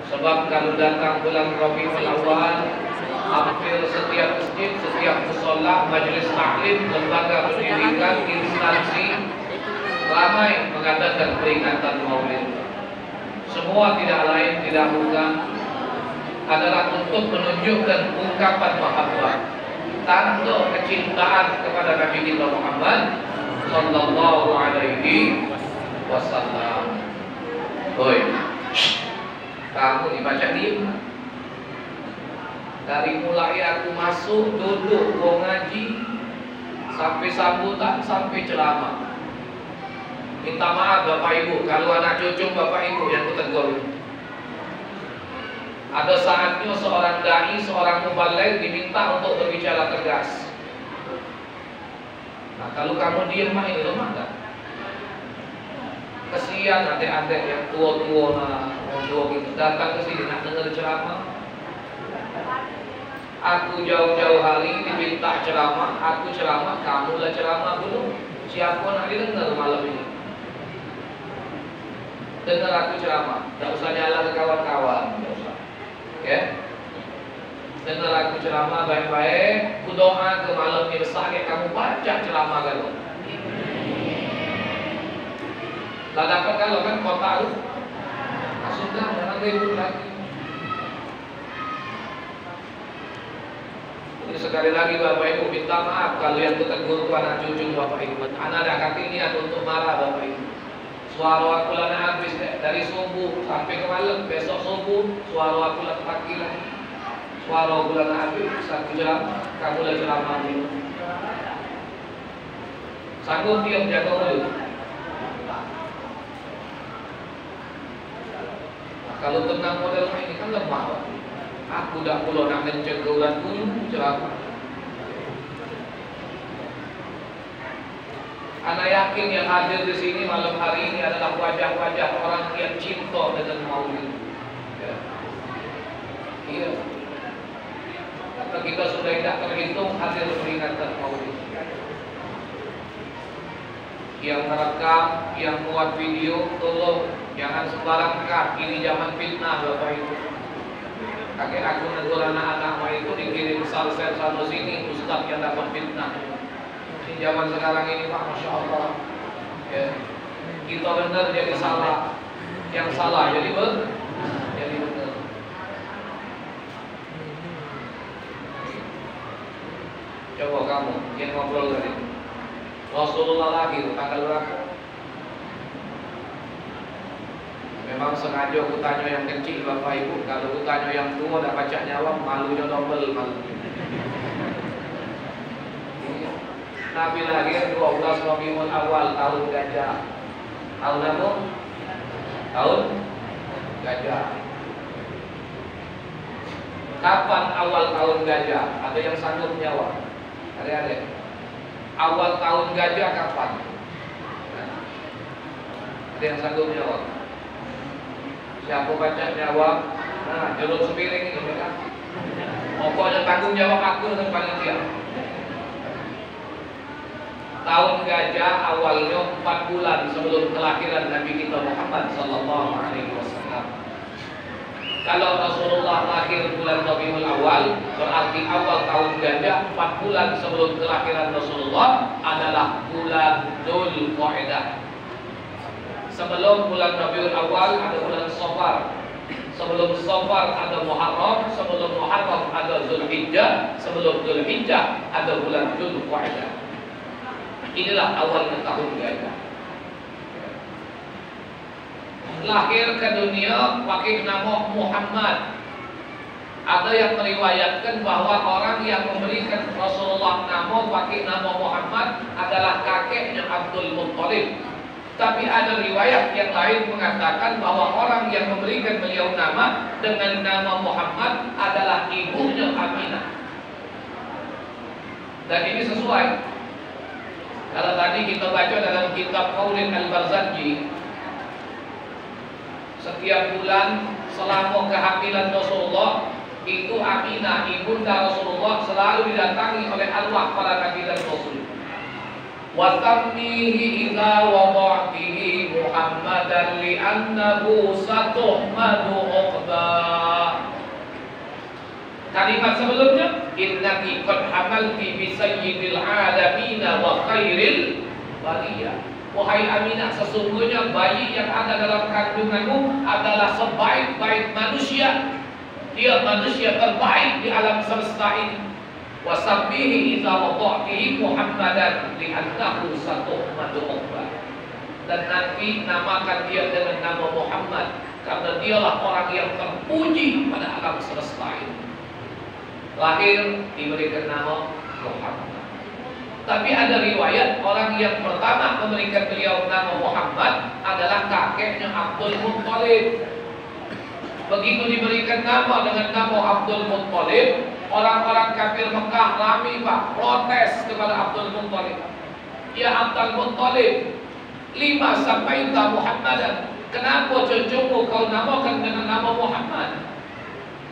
Sebab kalau datang bulan Rabiul Awal, hampir setiap masjid, setiap mushola, majelis taklim, lembaga pendidikan, instansi ramai mengadakan peringatan Maulid. Semua tidak lain tidak bukan adalah untuk menunjukkan ungkapan mahabbah, tanda kecintaan kepada Nabi kita Muhammad sallallahu alaihi wasallam. Oi, kamu dibaca diem. Dari mulai aku masuk, duduk, mau ngaji, sampai sambutan, sampai ceramah. Minta maaf Bapak Ibu, kalau anak cucu Bapak Ibu yang kutegur. Ada saatnya seorang dai, seorang mubaligh diminta untuk berbicara tegas. Nah, kalau kamu diam mah ini lemah kan? Kesian adik-adik yang tua-tua gitu datang ke sini nak dengar ceramah. Aku jauh-jauh hari diminta ceramah, aku ceramah, kamulah ceramah dulu. Siapa nak didengar malam ini? Dengar aku ceramah, tak usah nyala ke kawan-kawan, tak usah. Oke? Dengar aku ceramah baik-baik, ku doa ke malam ini besar ya kamu baca ceramah kalau. Lah dapat kalau kan kota lu, sudah jangan ribut lagi. Jadi sekali lagi Bapak Ibu minta maaf kalau yang kutegur anak cucu Bapak Ibu. Anak ada kaki niat untuk marah Bapak Ibu. Suara aku lana habis dari subuh sampai ke malam, besok subuh suara aku lana pagi lagi. Suara aku lana habis 1 jam, kamu lagi ceramah dulu. Sanggup diam jaga mulut. Kalau tenang model ini kan lemah. Aku dah pula nak mencegah ulan pun ceramah. Anak yakin yang hadir di sini malam hari ini adalah wajah-wajah orang yang cinta dengan Maulid. Ya. Iya. Kata kita sudah tidak terhitung hadir peringatan Maulid. Yang merekam, yang buat video, tolong jangan sembarang cut. Ini zaman fitnah Bapak Ibu. Kakek aku negur anak-anak itu dikirim sel-sel sana sini, ustaz yang dapat fitnah. Ini zaman sekarang ini Pak, Masya Allah. Ya. Kita benar jadi salah, yang salah jadi benar. Coba kamu yang ngobrol tadi. Rasulullah lagi tanggal berapa? Memang sengaja aku tanya yang kecil Bapak Ibu. Kalau aku tanya yang tua dah baca nyawa, malunya double malu. Nabi lahir 12 Rabiul Awal tahun gajah. Tahun apa? Tahun gajah. Kapan awal tahun gajah? Ada yang sanggup menjawab? Adik-adik, awal tahun gajah kapan? Ada yang sanggup menjawab? Siapa baca jawab? Nah, jeruk sepiring ini kan? Pokoknya tanggung jawab aku dengan panitia. Tahun gajah awalnya 4 bulan sebelum kelahiran Nabi kita Muhammad sallallahu alaihi wasallam. Kalau Rasulullah lahir bulan Rabiul Awal, berarti awal tahun gajah 4 bulan sebelum kelahiran Rasulullah adalah bulan Dzulqa'dah. Sebelum bulan Rabiul Awal ada bulan Safar. Sebelum Safar ada Muharram, sebelum Muharram ada Zulhijjah, sebelum Zulhijjah ada bulan Dzulqa'dah. Inilah awalnya tahun gajah. Lahir ke dunia pakai nama Muhammad. Ada yang meriwayatkan bahwa orang yang memberikan Rasulullah nama pakai nama Muhammad adalah kakeknya Abdul Muttalib. Tapi ada riwayat yang lain mengatakan bahwa orang yang memberikan beliau nama dengan nama Muhammad adalah ibunya Aminah. Dan ini sesuai. Kalau tadi kita baca dalam kitab Maulid Al-Barzanji, setiap bulan selama kehamilan Rasulullah itu Aminah ibunda Rasulullah selalu didatangi oleh arwah para nabi dan rasul. wa sammihi idza wada'tihi Muhammadan li'annahu satuhmadu uqba. Kalimat sebelumnya, innaki qad hamalti bi sayyidil alamin wa khairil bariyah. Wahai Aminah, sesungguhnya bayi yang ada dalam kandunganmu adalah sebaik-baik manusia. Dia manusia terbaik di alam semesta ini. Wasabbihi idza wada'tihi Muhammadan li'annahu satuhmadu uqba. Dan nanti namakan dia dengan nama Muhammad karena dialah orang yang terpuji pada alam semesta ini. Lahir diberikan nama Muhammad. Tapi ada riwayat orang yang pertama memberikan beliau nama Muhammad adalah kakeknya Abdul Muttalib. Begitu diberikan nama dengan nama Abdul Muttalib, orang-orang kafir Mekah ramai Pak, protes kepada Abdul Muttalib. Ya Abdul Muttalib, lima sampai Muhammadan. Kenapa cucumu kau namakan dengan nama Muhammad?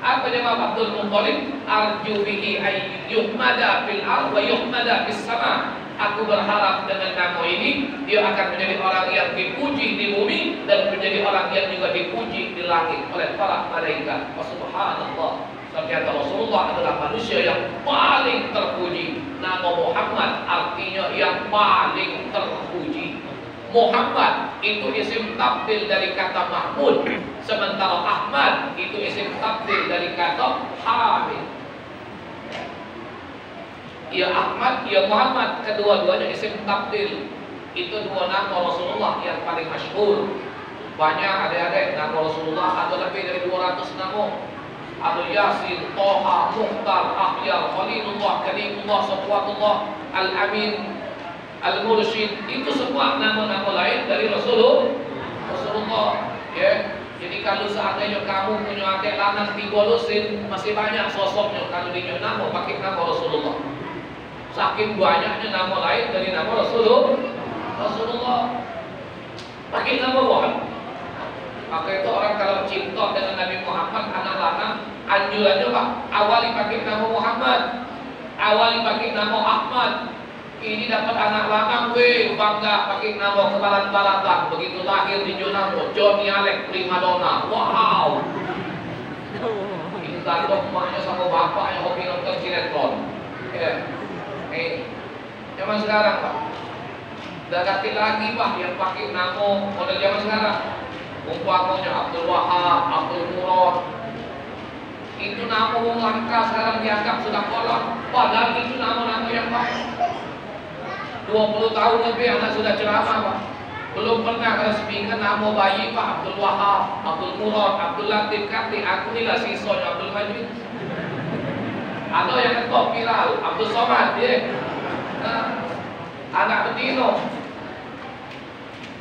Apa jawab Abdul Muttalib? Arju bihi ay yuhmada fil ardh wa yuhmada fis sama. Aku berharap dengan nama ini dia akan menjadi orang yang dipuji di bumi dan menjadi orang yang juga dipuji di langit oleh para malaikat. Subhanallah. Ternyata Rasulullah adalah manusia yang paling terpuji. Nama Muhammad artinya yang paling terpuji. Muhammad itu isim tabdil dari kata Mahmud, sementara Ahmad itu isim tabdil dari kata Hamid. Ya Ahmad, ya Muhammad, kedua-duanya isim tabdil. Itu dua nama Rasulullah yang paling masyhur. Banyak adik-adik nama Rasulullah ada lebih dari 200 nama. Ada Yasin, Toha, Mukhtar, Akhyar, Khalilullah, Kalimullah, Safwatullah, Al-Amin, Al-Mursyid. Itu semua nama-nama lain dari Rasulullah. Ya. Jadi kalau seandainya kamu punya adik lanang 3 lusin, masih banyak sosoknya kalau dia nama pakai nama Rasulullah. Saking banyaknya nama lain dari nama Rasulullah. Pakai nama Muhammad. Maka itu orang kalau cinta dengan Nabi Muhammad anak lanang, anjurannya Pak, awali pakai nama Muhammad, awali pakai nama Ahmad. Ini dapat anak lanang, bangga pakai nama kebalan-balatan. Begitu lahir di Jonamo, Johnny Alec Primadonna. Wow. Itu gantung emaknya sama bapaknya hobi nonton sinetron. Ya. Zaman sekarang Pak, udah ganti lagi Pak yang pakai nama model zaman sekarang. Umpamanya Abdul Wahab, Abdul Murad. Itu nama langka sekarang dianggap sudah kolot. Padahal itu nama-nama yang baik. 20 tahun lebih anak sudah ceramah Pak, belum pernah resmikan nama bayi Pak Abdul Wahab, Abdul Murad, Abdul Latif. Kati aku inilah sisanya Abdul Majid. Ada yang ngetop viral Abdul Somad ya. Anak betino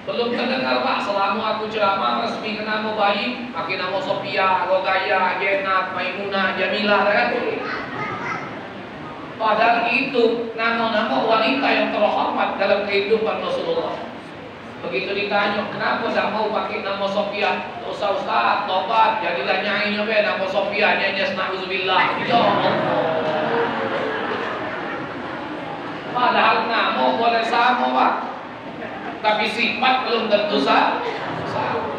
belum terdengar Pak selama aku ceramah resmikan nama bayi pakai nama Sophia, Rogaya, Jenat, Maimunah, Jamilah kan. Padahal itu nama-nama wanita yang terhormat dalam kehidupan Rasulullah. Begitu ditanya, kenapa tidak mau pakai nama Sophia? Ustaz, tobat, jadilah nyainya nama Sophia, nyanyi na'udzubillah. Ya Allah. Padahal nama boleh sama Pak, tapi sifat belum tentu sama.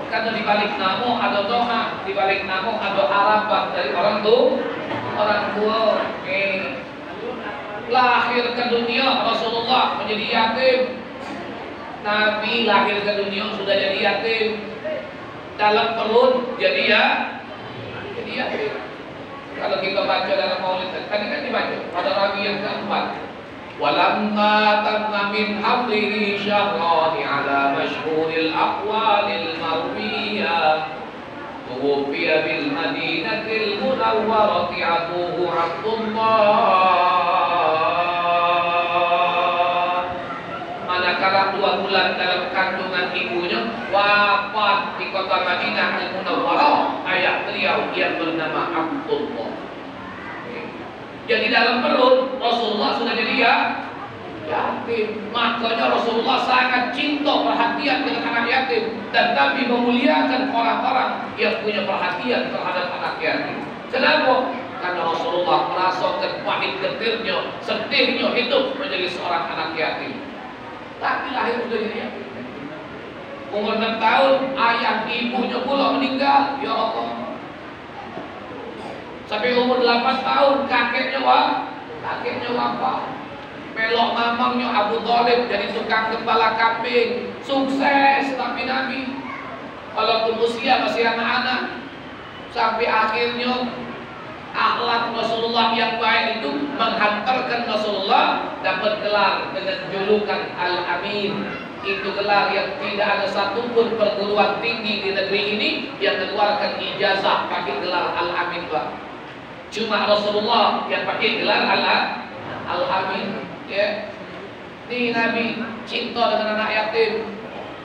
Karena di balik nama ada doa, di balik nama ada harapan dari orang tua. Lahir ke dunia Rasulullah menjadi yatim. Nabi lahir ke dunia sudah jadi yatim. Dalam perut jadi yatim. Kalau kita baca dalam maulid tadi kan dibaca pada rawi yang keempat. Walamma tamma min hablihi syahrani ala masyhuril aqwalil marwiyah. Tuwfiya bil madinatil munawwarati abuhu Abdullah. Manakala 2 bulan dalam kandungan ibunya wafat di kota Madinah Al-Munawwarah, ayah beliau yang bernama Abdullah. Jadi dalam perut Rasulullah sudah jadi yatim. Makanya Rasulullah sangat cinta perhatian dengan anak yatim, dan Nabi memuliakan orang-orang yang punya perhatian terhadap anak yatim. Kenapa? Karena Rasulullah merasakan pahit getirnya, sedihnya hidup menjadi seorang anak yatim. Tapi lahir sudah jadi yatim. Umur 6 tahun, ayah ibunya pula meninggal. Ya Allah. Sampai umur 8 tahun, kakeknya wafat. Pelok mamangnya Abu Thalib jadi tukang gembala kambing. Sukses tapi Nabi. Walaupun usia masih anak-anak. Sampai akhirnya akhlak Rasulullah yang baik itu menghantarkan Rasulullah dapat gelar dengan julukan Al-Amin. Itu gelar yang tidak ada satupun perguruan tinggi di negeri ini yang mengeluarkan ijazah pakai gelar Al-Amin, Pak. Cuma Rasulullah yang pakai gelar Al-Amin. Ya. Ini Nabi cinta dengan anak yatim.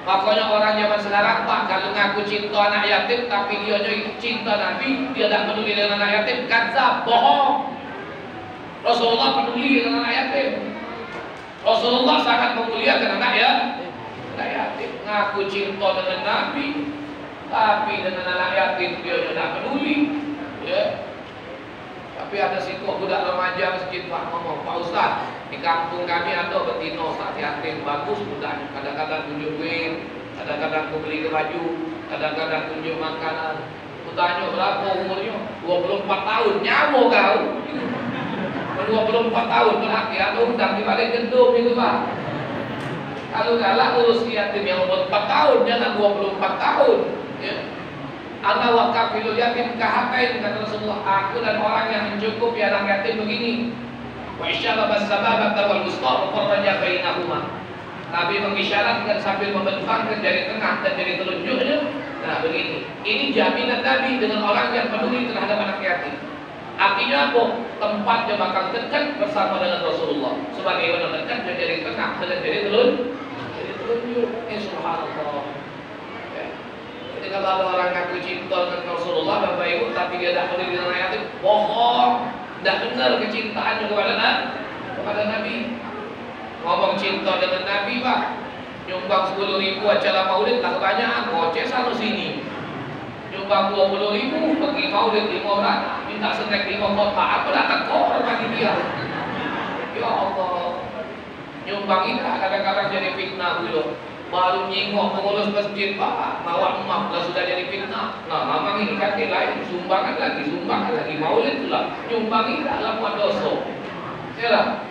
Makanya orang zaman sekarang, Pak, kalau ngaku cinta anak yatim tapi dia cinta Nabi, dia tidak peduli dengan anak yatim, kadzab, bohong. Rasulullah peduli dengan anak yatim. Rasulullah sangat memuliakan anak yatim. Ngaku cinta dengan Nabi, tapi dengan anak yatim dia tidak peduli. Ya. Tapi ada situ budak remaja masjid, Pak, ngomong, Pak Ustaz, di kampung kami ada betina saat yatim bagus budaknya. Kadang-kadang tunjuk duit, kadang-kadang aku beli ke baju, kadang-kadang tunjuk makanan. Aku tanya berapa umurnya? 24 tahun. Nyawa kau. 24 tahun berarti ada undang di balik gendum itu, Pak. Kalau galak urus yatim yang umur 4 tahun, jangan 24 tahun. Ya. Ana waqafilul yatim kahatain, kata Rasulullah, aku dan orang yang mencukupi anak yatim begini. Wa isyaraba sababata wal wusta wa farraja bainahuma. Nabi mengisyaratkan sambil membentangkan jari tengah dan jari telunjuknya. Nah, begini. Ini jaminan Nabi dengan orang yang peduli terhadap anak yatim. Artinya apa? Tempatnya bakal dekat bersama dengan Rasulullah. Sebagaimana dekat jari tengah dan jari telunjuk. Subhanallah. Kalau ada orang ngaku cinta dengan Rasulullah, Bapak Ibu, tapi dia tidak peduli dengan anak yatim, bohong. Tidak benar kecintaannya kepada Nabi. Ngomong cinta dengan Nabi, Pak, nyumbang 10.000 acara maulid, tak kebanyakan, ngoceh sana sini. Nyumbang 20.000, pergi maulid 5 orang, minta snack 5 kotak, apa dah tekor bagi dia. Ya Allah. Nyumbang itu kadang-kadang jadi fitnah dulu. Baru nyingok pengurus masjid, Pak, bawa emak lah sudah jadi fitnah. Nah, memang ini kaki lain, sumbangan lagi, maulid pula. Nyumbangi dalam buat dosa. Ya,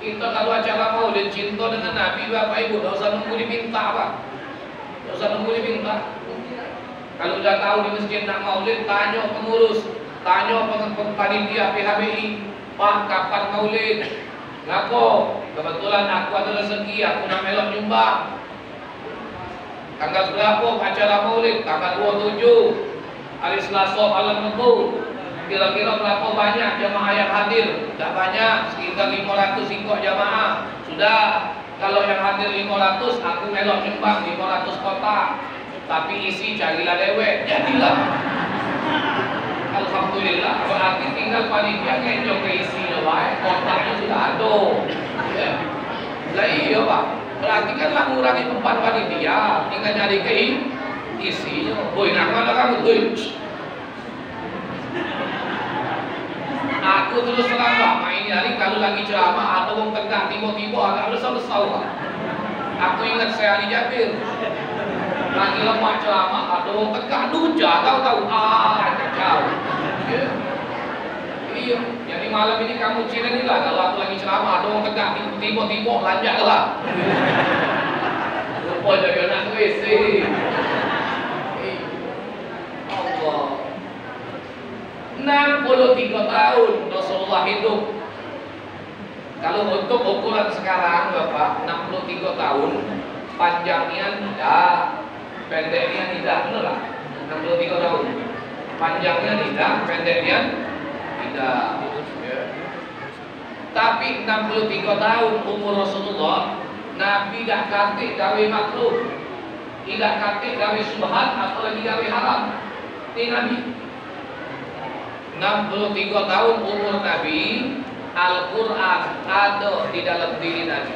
kita kalau acara maulid cinta dengan Nabi, Bapak Ibu, tidak usah nunggu diminta, Pak. Tidak usah nunggu diminta. Kalau sudah tahu di masjid nak maulid, tanya pengurus, tanya panitia PHBI, Pak, kapan maulid? Ngapo? Kebetulan aku ada rezeki, aku nak melok nyumbang. Tanggal berapa acara maulid? Tanggal 27 hari Selasa malam Minggu. Kira-kira berapa banyak jamaah yang hadir? Tidak banyak, sekitar 500 ikut jamaah. Sudah, kalau yang hadir 500, aku melok nyumbang 500 kotak. Tapi isi carilah dewek. Jadilah. Alhamdulillah, berarti tinggal panitia ngenyok ke isinya, baik. Kotaknya sudah ada. Ya. Lah iya, Pak. Berarti kan lah ngurangi beban panitia, tinggal nyari ke isinya. Boy, nak mana kamu? Aku terus terang, Pak, main hari kalau lagi ceramah atau mau tegak tiba-tiba agak besar-besar, Pak. Aku ingat saya Ali Jabir. Lagi lemah ceramah atau mau tegak duja, tahu-tahu kacau. Ya. Iya, jadi malam ini kamu cina lah kalau aku lagi ceramah atau mau tegak tiba-tiba lanjak lah. Lupa jadi anak WC. Allah. 63 tahun Rasulullah hidup. Kalau untuk ukuran sekarang, Bapak, 63 tahun, panjangnya tidak, pendeknya tidak, benar lah. 63 tahun, panjangnya tidak, pendeknya tidak. Ya. Tapi 63 tahun umur Rasulullah, Nabi tidak kate gawe makruh, tidak kate gawe subhat, apalagi gawe haram. Ini Nabi 63 tahun umur Nabi, Al-Quran ada di dalam diri Nabi.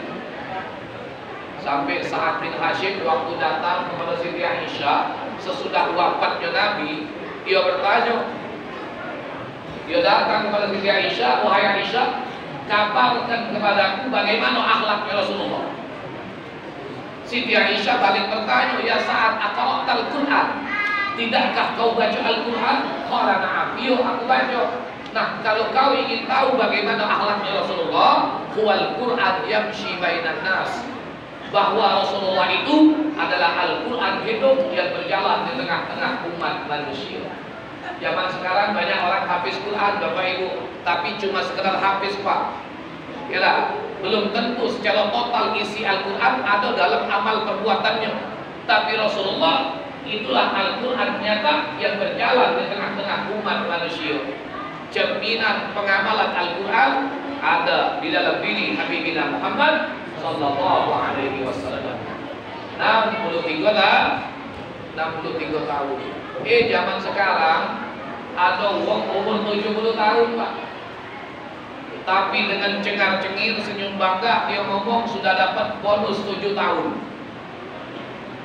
Sampai Sa'ad bin Hashim waktu datang kepada Siti Aisyah sesudah wafatnya Nabi, dia bertanya, dia datang kepada Siti Aisyah, wahai Aisyah, kabarkan kepadaku bagaimana akhlaknya Rasulullah. Siti Aisyah balik bertanya, ya Sa'ad, aqra'tal Qur'an? Tidakkah kau baca Al-Quran? Qala na'am, iya aku baca. Nah, kalau kau ingin tahu bagaimana akhlaknya Rasulullah, huwal Qur'an yamshi bainan nas, bahwa Rasulullah itu adalah Al-Quran hidup yang berjalan di tengah-tengah umat manusia. Zaman sekarang banyak orang hafiz Quran, Bapak Ibu, tapi cuma sekedar hafiz, Pak. Ya, belum tentu secara total isi Al-Quran ada dalam amal perbuatannya. Tapi Rasulullah itulah Al-Quran nyata yang berjalan di tengah-tengah umat manusia. Cerminan pengamalan Al-Quran ada di dalam diri Habibina Muhammad sallallahu alaihi wasallam. 63 tahun. Zaman sekarang ada wong umur 70 tahun, Pak. Tapi dengan cengar-cengir senyum bangga dia ngomong sudah dapat bonus 7 tahun.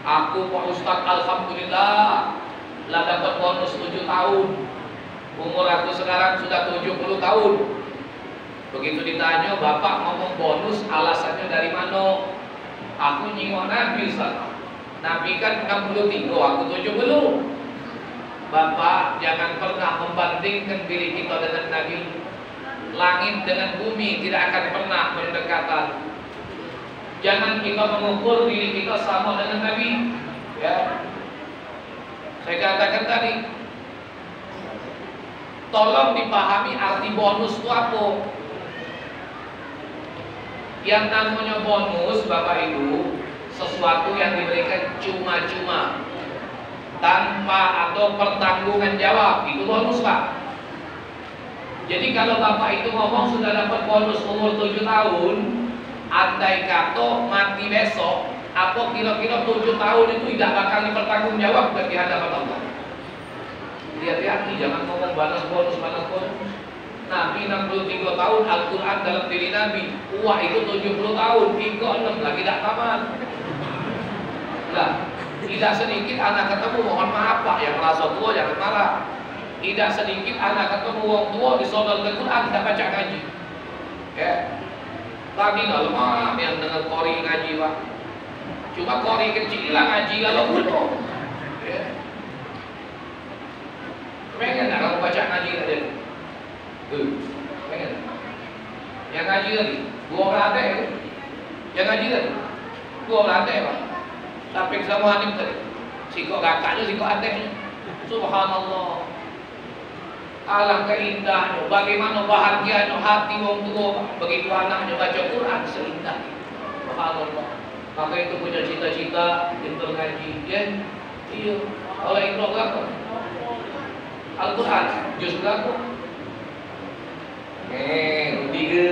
Aku Pak Ustadz alhamdulillah lah dapat bonus 7 tahun. Umur aku sekarang sudah 70 tahun. Begitu ditanya, Bapak ngomong bonus alasannya dari mana? Aku nyingok Nabi, Ustaz. Nabi kan 63, aku 70. Bapak jangan pernah membandingkan diri kita dengan Nabi. Langit dengan bumi tidak akan pernah berdekatan. Jangan kita mengukur diri kita sama dengan Nabi. Ya, saya katakan tadi, tolong dipahami arti bonus itu apa. Yang namanya bonus, Bapak Ibu, sesuatu yang diberikan cuma-cuma tanpa atau pertanggungan jawab, itu bonus, Pak. Jadi kalau Bapak itu ngomong sudah dapat bonus umur 7 tahun, andai kata mati besok, apa kira-kira 7 tahun itu tidak bakal dipertanggungjawab di hadapan Allah. Hati-hati, jangan ngomong balas bonus. Nabi 63 tahun, Al-Quran dalam diri Nabi. Wah, itu 70 tahun, 36 lagi tidak tamat. Nah, tidak sedikit anak ketemu, mohon maaf Pak, yang merasa tua jangan marah. Tidak sedikit anak ketemu orang tua disodor ke Quran, tidak baca ngaji. Ya, tadi nggak lemah yang dengan kori ngaji, Pak. Cuma kori kecil lah ngaji kalau butuh. Ya. Pengen nggak kamu baca ngaji tadi? Pengen? Yang ngaji tadi, gua berada ya. Yang ngaji tadi, gua berada ya, Pak. Tapi sama anim tadi, siko kakaknya, siko adeknya. Subhanallah. Alangkah indahnya, bagaimana bahagianya hati wong tua begitu anaknya baca Quran seindah. Subhanallah. Maka itu punya cita-cita pintar ngaji, ya. Iya. Oleh itu berapa? Al-Quran juz berapa? Tiga.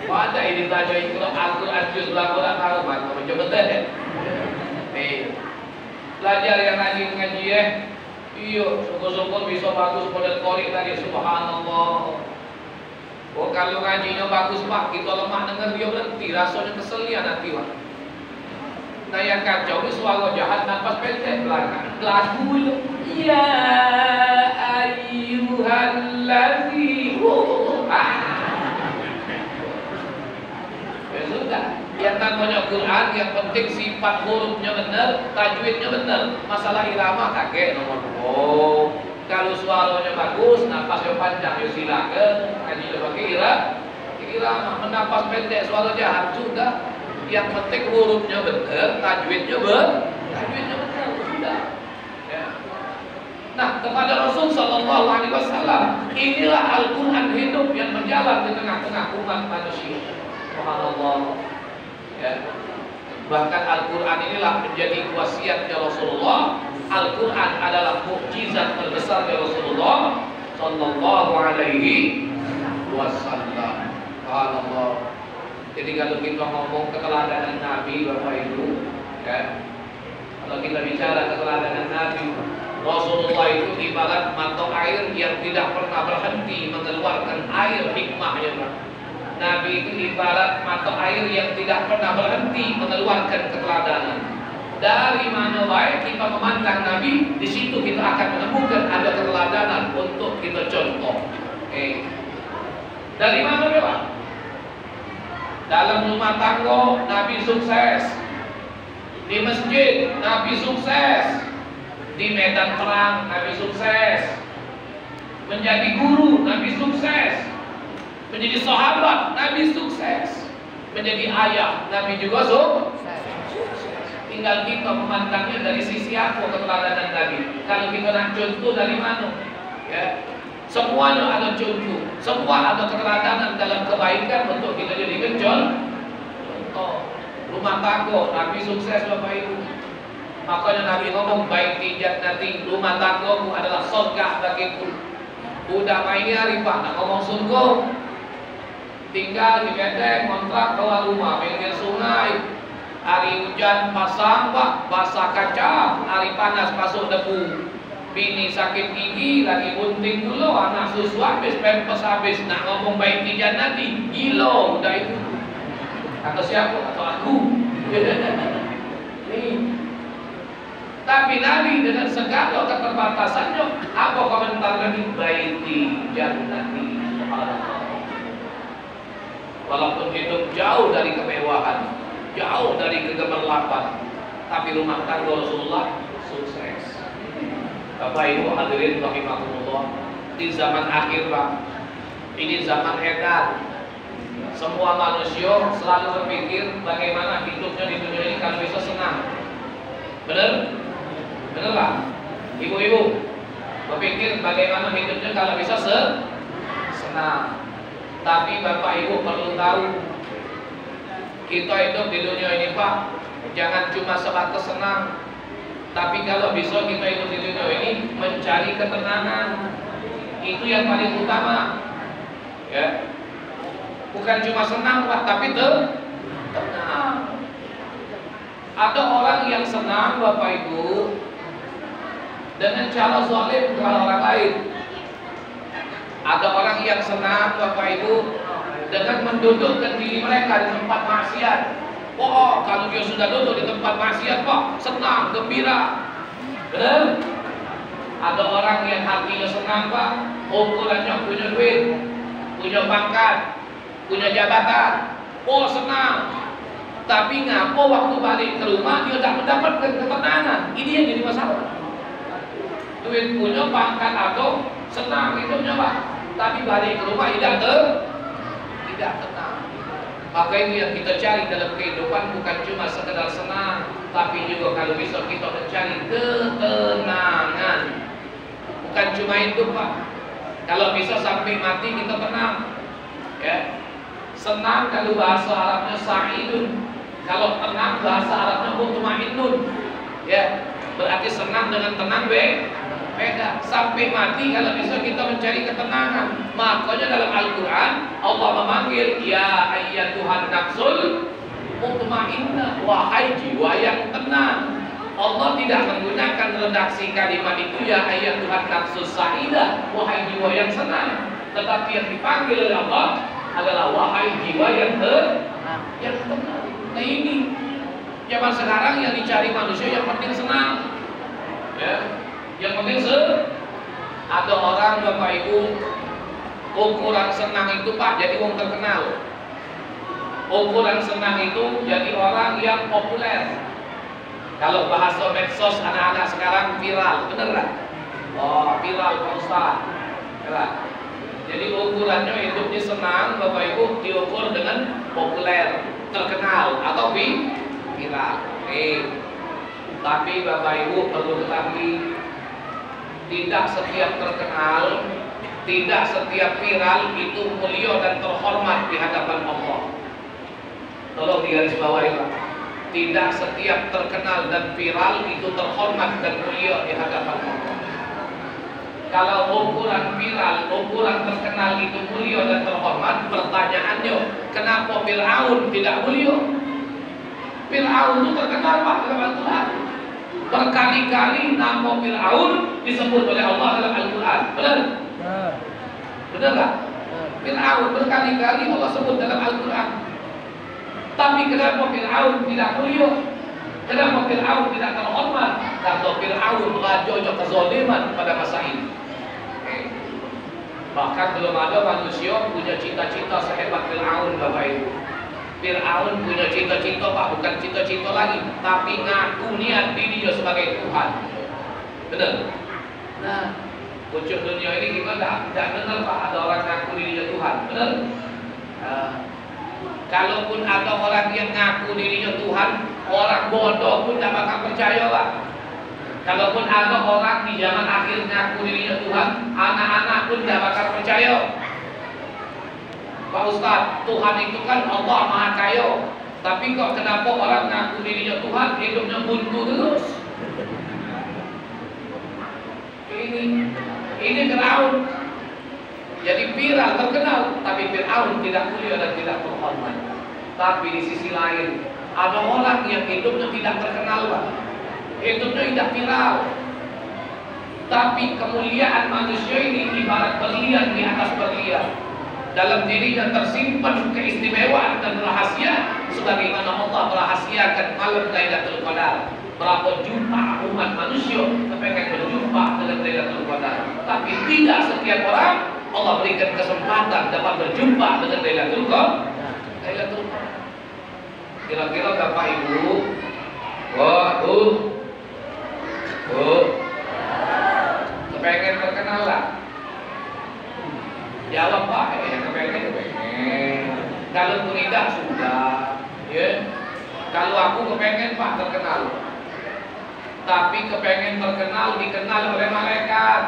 Ada ini tanya Iqra Al-Quran juz berapa tak tahu, Pak. Macam betul ya. Belajar yang ngaji ya. Iya, syukur-syukur bisa bagus model kori tadi, subhanallah. Oh, kalau ngajinya bagus Pak, kita lemah dengar dia berhenti, rasanya kesel ya nanti Pak. Nah yang kacau ini suara jahat, nafas pendek belakang, lagu ya ayyuhalladzina ya sudah. Yang namanya Quran yang penting sifat hurufnya benar, tajwidnya benar. Masalah irama kakek nomor 2. Kalau suaranya bagus, nafasnya panjang, ya silakan ngaji pakai irama. Menapas pendek, suara jahat sudah. Yang penting hurufnya benar, tajwidnya benar, sudah. Ya. Nah, kepada Rasul Sallallahu Alaihi Wasallam, inilah Al-Quran hidup yang berjalan di tengah-tengah umat manusia. Subhanallah. Ya. Bahkan Al-Quran inilah menjadi wasiatnya Rasulullah. Al-Quran adalah mukjizat terbesarnya Rasulullah Sallallahu Alaihi Wasallam. Subhanallah. Jadi kalau kita ngomong keteladanan Nabi, Bapak Ibu, ya, kalau kita bicara keteladanan Nabi, Rasulullah itu ibarat mata air yang tidak pernah berhenti mengeluarkan air hikmahnya. Nabi itu ibarat mata air yang tidak pernah berhenti mengeluarkan keteladanan. Dari mana baik kita memandang Nabi, di situ kita akan menemukan ada keteladanan untuk kita contoh. Dari mana Pak? Dalam rumah tangga Nabi sukses. Di masjid Nabi sukses. Di medan perang Nabi sukses. Menjadi guru Nabi sukses. Menjadi sahabat Nabi sukses. Menjadi ayah Nabi juga sukses. Tinggal kita memandangnya dari sisi apa keteladanan Nabi. Kalau kita nak contoh dari mana? Ya. Semuanya ada contoh, semua ada keteladanan dalam kebaikan untuk kita jadikan contoh. Rumah tangga Nabi sukses Bapak Ibu. Makanya Nabi ngomong baiti jannati, rumah tanggamu adalah surga bagiku. Udah main hari Pak, nak ngomong surga. Tinggal di bedeng, kontrak bawa rumah, pinggir sungai. Hari hujan pasang Pak, basah kaca. Hari panas masuk debu. Bini sakit gigi, lagi bunting dulu, anak susu habis, pempes habis. Nak ngomong baiti jannati, gila udah itu. Atau siapa? Atau aku. Tapi Nabi dengan segala keterbatasannya, apa komentar Nabi? Baiti jannati. Walaupun hidup jauh dari kemewahan, jauh dari kegemerlapan, tapi rumah tangga Rasulullah sukses. Bapak Ibu hadirin rahimakumullah, di zaman akhir Pak, ini zaman edan. Semua manusia selalu berpikir bagaimana hidupnya di dunia ini kalau bisa senang. Benar? Benar Pak? Ibu-ibu berpikir bagaimana hidupnya kalau bisa senang. Tapi Bapak Ibu perlu tahu, kita hidup di dunia ini Pak, jangan cuma sebatas senang. Tapi kalau bisa kita hidup di dunia ini mencari ketenangan, itu yang paling utama. Ya, bukan cuma senang Pak, tapi tenang. Ada orang yang senang Bapak Ibu dengan cara zalim kepada orang lain. Ada orang yang senang Bapak Ibu dengan mendudukkan diri mereka di tempat maksiat. Oh, kalau dia sudah duduk di tempat maksiat Pak, senang, gembira. Benar? Ada orang yang hatinya senang Pak, ukurannya punya duit, punya pangkat, punya jabatan. Oh, senang. Tapi ngapa waktu balik ke rumah dia tak mendapatkan ketenangan? Ini yang jadi masalah. Duit punya pangkat atau senang hidupnya Pak, tapi balik ke rumah tidak tenang. Maka itu yang kita cari dalam kehidupan, bukan cuma sekedar senang, tapi juga kalau bisa kita mencari ketenangan. Bukan cuma itu Pak, kalau bisa sampai mati kita tenang. Ya. Senang kalau bahasa Arabnya sa'idun, kalau tenang bahasa Arabnya mutmainnun. Ya, berarti senang dengan tenang beda. Sampai mati kalau bisa kita mencari ketenangan. Makanya dalam Al-Quran Allah memanggil ya ayyatuhan nafsul mutmainnah, wahai jiwa yang tenang. Allah tidak menggunakan redaksi kalimat itu ya ayyatuhan nafsus sa'idah, wahai jiwa yang senang. Tetapi yang dipanggil oleh Allah adalah wahai jiwa yang tenang. Nah ini zaman sekarang yang dicari manusia yang penting senang. Ya. Yang penting ada orang Bapak Ibu ukuran senang itu Pak jadi orang terkenal. Ukuran senang itu jadi orang yang populer. Kalau bahasa medsos anak-anak sekarang viral, bener nggak? Oh viral Pak Ustaz. Jadi ukurannya hidupnya senang Bapak Ibu diukur dengan populer, terkenal atau viral. Tapi Bapak Ibu perlu ketahui, tidak setiap terkenal, tidak setiap viral itu mulia dan terhormat di hadapan Allah. Tolong digarisbawahi Pak. Tidak setiap terkenal dan viral itu terhormat dan mulia di hadapan Allah. Kalau ukuran viral, ukuran terkenal itu mulia dan terhormat, pertanyaannya, kenapa Fir'aun tidak mulia? Fir'aun itu terkenal Pak dalam Al-Quran. Berkali-kali nama Fir'aun disebut oleh Allah dalam Al-Quran. Benar? Benar nggak? Fir'aun berkali-kali Allah sebut dalam Al-Quran. Tapi kenapa Fir'aun tidak mulia? Kenapa Fir'aun tidak terhormat? Karena Fir'aun raja kezaliman pada masa ini. Bahkan belum ada manusia punya cita-cita sehebat Fir'aun Bapak Ibu. Fir'aun punya cita-cita Pak, bukan cita-cita lagi, tapi ngaku niat dirinya sebagai Tuhan. Benar? Nah, pucuk dunia ini kita tidak dengar Pak ada orang ngaku dirinya Tuhan. Benar? Kalaupun ada orang yang ngaku dirinya Tuhan, orang bodoh pun tidak bakal percaya Pak. Kalaupun ada orang di zaman akhir ngaku dirinya Tuhan, anak-anak pun tidak bakal percaya. Pak Ustadz, Tuhan itu kan Allah Maha Kaya, tapi kok kenapa orang ngaku dirinya Tuhan hidupnya buntu terus? Ini Fir'aun. Jadi viral, terkenal, tapi Fir'aun tidak mulia dan tidak terhormat. Tapi di sisi lain, ada orang yang hidupnya tidak terkenal Pak. Hidupnya tidak viral, tapi kemuliaan manusia ini ibarat berlian di atas berlian. Dalam dirinya tersimpan keistimewaan dan rahasia, sebagaimana Allah merahasiakan malam Lailatul Qadar. Berapa juta umat manusia kepengen berjumpa dengan Lailatul Qadar, tapi tidak setiap orang Allah berikan kesempatan dapat berjumpa dengan Lailatul Qadar. Kira-kira Bapak Ibu, kepengen terkenal lah? Jawab Pak, kepengen. Kalau tidak sudah, ya. Kalau aku kepengen Pak terkenal, tapi kepengen terkenal dikenal oleh malaikat,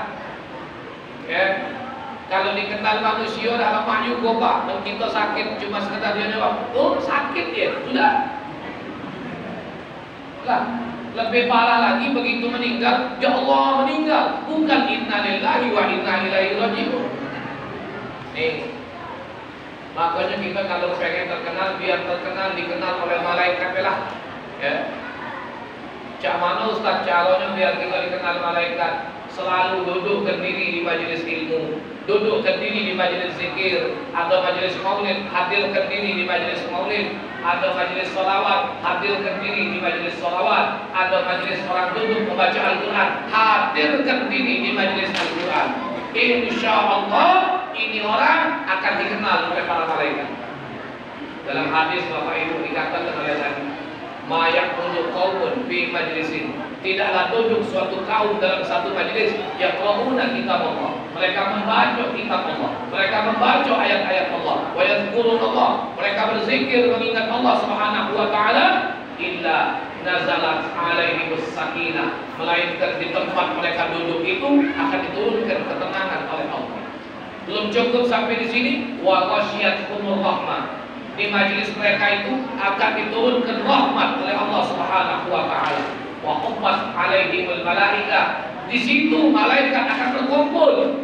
ya. Kalau dikenal manusia dah lama juga Pak. Dan kita sakit cuma sekedar dia jawab, oh sakit ya, sudah. Lah, lebih parah lagi begitu meninggal, ya Allah meninggal, bukan inna lillahi wa inna ilaihi raji'un. Nih, makanya kita kalau pengen terkenal, biar terkenal dikenal oleh malaikat lah, ya. Cak mana Ustaz caranya biar kita dikenal malaikat? Selalu duduk berdiri di majelis ilmu, duduk berdiri di majelis zikir, ada majelis maulid, hadirkan diri di majelis maulid, ada majelis sholawat, hadirkan diri di majelis sholawat, ada majelis orang duduk membaca Al-Quran, hadirkan diri di majelis Al-Quran. Insya Allah ini orang akan dikenal oleh para malaikat. Dalam hadis Bapak Ibu dikatakan oleh Nabi, ma yaqudu qaumun fi majlisin, tidaklah duduk suatu kaum dalam satu majlis yaqra'una kitab Allah, mereka membaca kitab Allah, mereka membaca ayat-ayat Allah, wa yadhkurullah, mereka berzikir mengingat Allah Subhanahu wa taala, illa nazalat alaihimus sakinah, melainkan di tempat mereka duduk itu akan diturunkan ketenangan oleh Allah. Belum cukup sampai di sini, wa ghasyiyatuhumur rahmah, di majelis mereka itu akan diturunkan rahmat oleh Allah Subhanahu wa taala. Wa huffat alaihimul malaika, di situ malaikat akan berkumpul.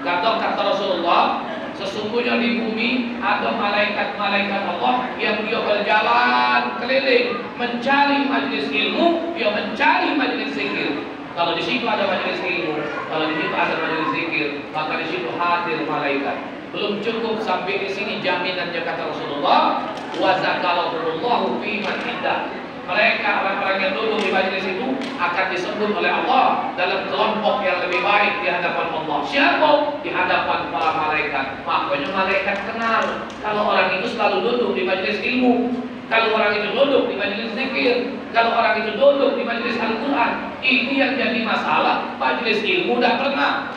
Kata Rasulullah, sesungguhnya di bumi ada malaikat-malaikat Allah yang dia berjalan keliling mencari majelis ilmu, dia mencari majelis zikir. Kalau di situ ada majelis ilmu, kalau di situ ada majelis zikir, maka di situ hadir malaikat. Belum cukup sampai di sini jaminannya kata Rasulullah, wa zakarallahu fi man indah. Mereka orang-orang yang duduk di majelis itu akan disebut oleh Allah dalam kelompok yang lebih baik di hadapan Allah. Siapa? Di hadapan para malaikat. Makanya malaikat kenal kalau orang itu selalu duduk di majelis ilmu, kalau orang itu duduk di majelis zikir, kalau orang itu duduk di majelis Al-Quran. Ini yang jadi masalah. Majelis ilmu tidak pernah,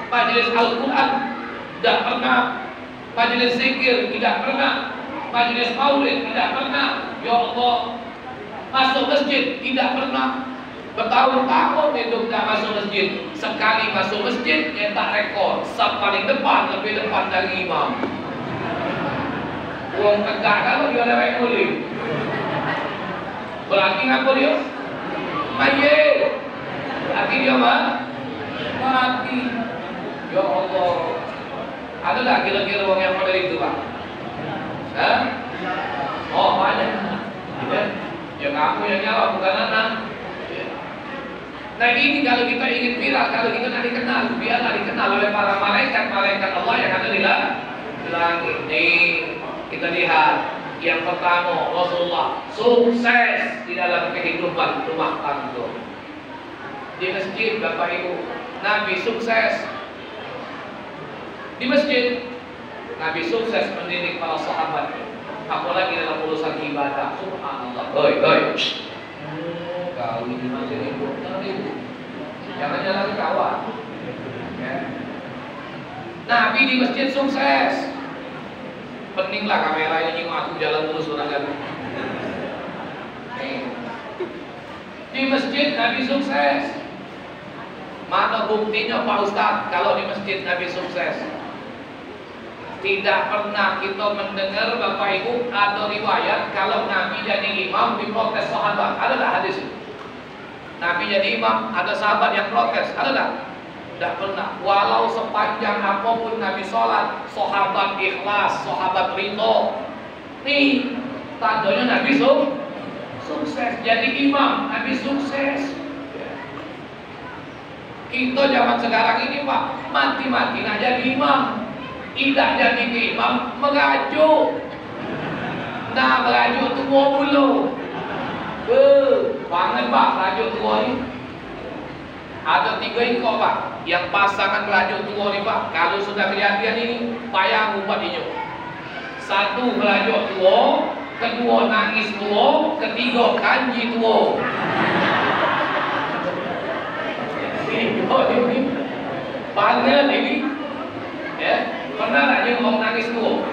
majelis Al-Quran tidak pernah, majelis zikir tidak pernah, majelis maulid tidak pernah. Ya Allah, masuk masjid tidak pernah. Bertahun-tahun itu tidak masuk masjid. Sekali masuk masjid nyetak rekor, saf paling depan, lebih depan dari imam. Uang tegak kalau dia lewat kulit, berarti ngapa dia? Mayit. Berarti dia mati. Ya Allah, ada tak kira-kira orang yang model itu Pak? Hah? Oh banyak. Ya kamu yang jawab, bukan anak. Nah ini kalau kita ingin viral, kalau kita nak dikenal, biarlah dikenal oleh para malaikat-malaikat Allah yang ada di langit. Nih kita lihat yang pertama, Rasulullah sukses di dalam kehidupan rumah tangga. Di masjid Bapak Ibu, Nabi sukses. Di masjid Nabi sukses mendidik para sahabat. apalagi dalam urusan ibadah. Subhanallah. Hoi, kau ini masih ribut, jangan jalan kawan. Ya. Nabi di masjid sukses. Peninglah kamera ini aku jalan terus orang kan. Di masjid Nabi sukses. Mana buktinya Pak Ustadz kalau di masjid Nabi sukses? Tidak pernah kita mendengar Bapak Ibu ada riwayat kalau Nabi jadi imam diprotes sahabat. Ada tak hadis itu? Nabi jadi imam, ada sahabat yang protes. Ada tak? Tidak pernah. Walau sepanjang apapun Nabi sholat, sahabat ikhlas, sahabat ridho. Nih, tandanya Nabi sukses. Jadi imam, Nabi sukses. Kita zaman sekarang ini Pak, mati-mati nak jadi imam. Tidak jadi imam, merajuk. Nah, merajuk tua mulu. Banget Pak, merajuk tua ni. Ada 3 ekor Pak, yang pasangan merajuk tua ni Pak. Kalau sudah kejadian ini, payah ubat hijau. 1 merajuk tua, 2 nangis tua, 3 kanji tua. Ini panel ini, ya. Pernah tak je orang nangis tua?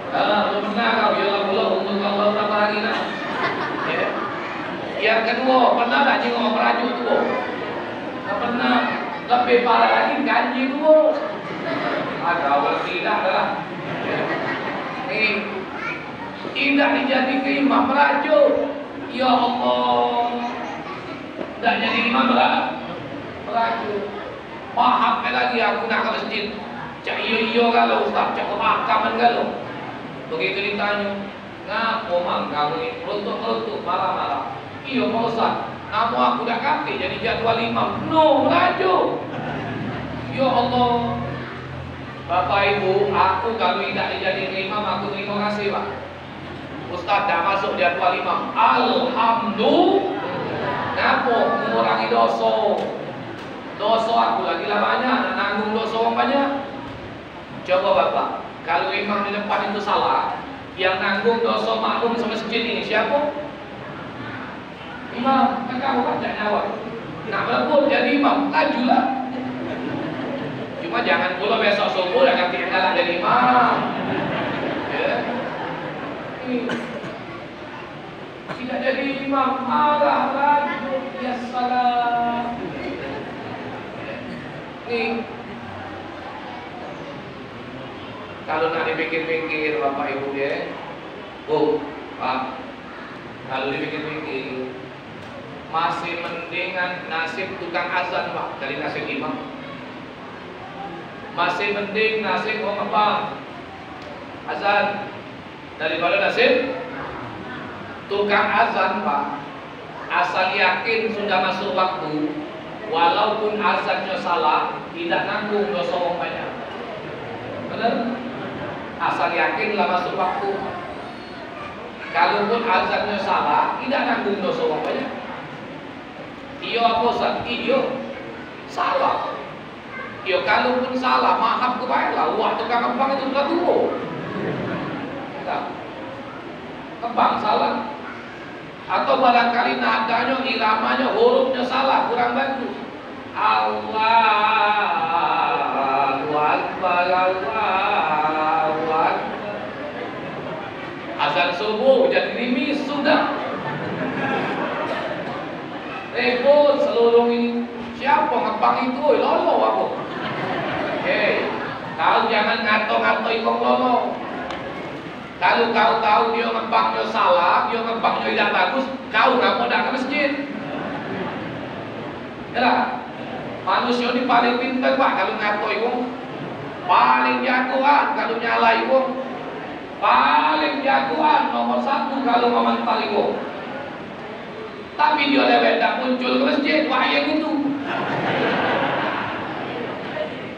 Pernah kau, ya Allah, untuk Allah berapa hari nak? Ya. Yang kedua, pernah tak je orang merajuk tua? Tak pernah. Lebih parah lagi ganji tua. Kalau tidak adalah. Tidak dijadikan imam merajuk. Ya Allah. Tak jadi imam merajuk. Paham lagi aku nak ke masjid. Cak iyo kalau Ustaz, cak pemakaman kalau. Begitu ditanya, ngapo mang kamu ni kerutuk marah-marah. Iyo Pak Ustaz, nama aku dah ganti jadi jadwal imam. No, merajuk. Ya Allah. Bapak Ibu, aku kalau tidak dijadikan imam, aku terima kasih Pak. Ustaz dah masuk jadwal imam. Alhamdulillah. Ngapo mengurangi dosa. Dosa aku lagi lah banyak, nak nanggung dosa orang banyak. Coba Bapak, kalau imam di depan itu salah, yang nanggung dosa makmum semasjid ini siapa? Imam, kan kamu kan tak nyawa. Nak melebur jadi imam, lajulah. Cuma jangan pula besok subuh dah ganti kalah jadi imam. Ya. Tidak jadi imam, marah laju, ya salam. Nih, kalau nak dipikir-pikir Bapak Ibu ya, Pak, kalau dipikir-pikir masih mendingan nasib tukang azan Pak dari nasib imam. Masih mending nasib orang apa? Azan daripada nasib tukang azan Pak. Asal yakin sudah masuk waktu, walaupun azannya salah, tidak nanggung dosa orang banyak. Benar? Asal yakinlah masuk waktu. Kalaupun azannya salah, tidak nanggung dosa orang banyak. Iyo apa Ustaz? Iyo salah. Iyo kalaupun salah, maaf kebaiklah. Waktu kembang itu sudah tua. Kembang salah. Atau barangkali nadanya, iramanya, hurufnya salah, kurang bagus. Allahu Akbar, Allahu Akbar. Azan subuh jadi rimis sudah. Repot seluruh ini. Siapa ngepang itu? Lolo aku. Kau jangan ngato-ngato ikong lolo. Kalau kau tahu dia ngembangnya salah, dia ngembangnya tidak bagus, kau nggak mau datang ke masjid. Ya, manusia ini paling pintar Pak kalau ngato itu, paling jagoan kalau nyala itu, paling jagoan nomor 1 kalau ngomentar itu. Tapi dia lewat tak muncul ke masjid, wahai itu.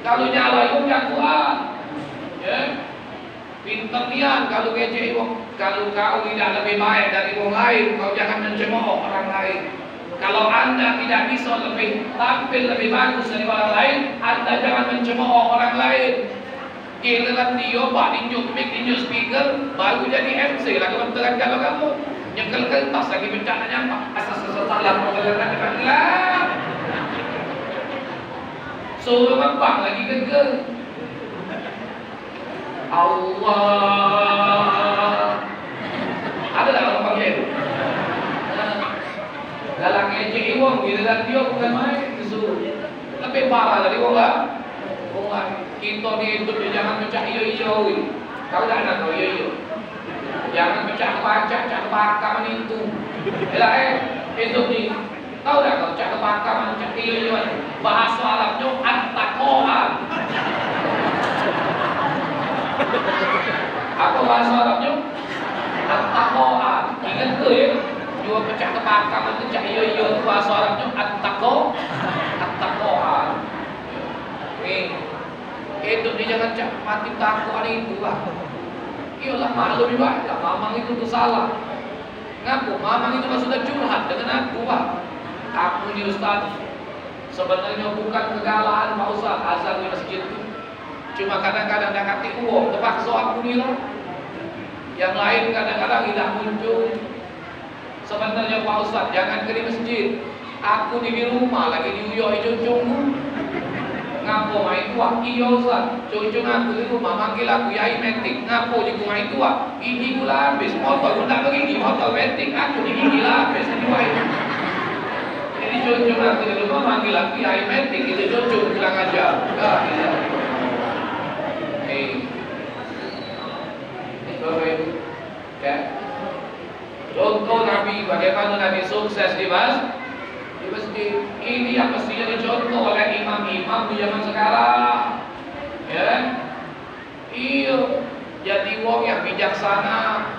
Kalau nyala itu jagoan, ya. Pintar nian kalau kece kalau kau tidak lebih baik dari orang lain, kau jangan mencemooh orang lain. Kalau anda tidak bisa tampil lebih bagus dari orang lain, anda jangan mencemooh orang lain. Giliran dia pak ninjuk mic, ninjuk speaker, baru jadi MC lagi benteran kalau kamu nyekel kertas lagi bencananya apa? Asal salah mau kalian lah. Suruh membang lagi gegel. Allah. Ada tak orang pakai itu? Dalam ejek iwang, giliran dia bukan main disuruh. Lebih parah dari orang. Kita ni hidup jangan pecah iyo-iyo. Kau dah nak kau iyo-iyo. Jangan pecah baca, cak bakar itu. Hidup ni. Tahu tak kau cak bakar cak iyo-iyo. Bahasa Arabnya at-taqwa. Apa bahasa Arabnya? At-taqwa. Ingat ke ya? Dua pecah bakar itu cak iyo-iyo itu bahasa Arabnya at-taqwa. At-taqwa. Hidup dia jangan mati takut hari itu lah. Iyalah maklum juga, ya, mamang itu tuh salah. Ngaku, mamang itu sudah curhat dengan aku pak. Aku ni Ustaz, sebenarnya bukan kegalaan Pak Ustaz, azan di masjid itu. Cuma kadang-kadang dah kati uang, terpaksa aku ni lah. Yang lain kadang-kadang tidak muncul. Sebenarnya Pak Ustaz, jangan ke di masjid. Aku di rumah lagi diuyoi cucumu. Ngapo main tua, iya Ustaz. Cucu aku di rumah manggil aku Yai Metik. Ngapo di rumah itu gigi gula habis. Motor pun tak begini, motor Metik. Aku di gigi habis. Jadi cucu aku di rumah manggil aku Yai Metik. Itu cucu bilang aja. Bapak Ibu, ya. Contoh Nabi, bagaimana Nabi sukses di masjid. Ini yang mestinya dicontoh oleh imam-imam di zaman sekarang, ya. Iya, jadi wong yang bijaksana.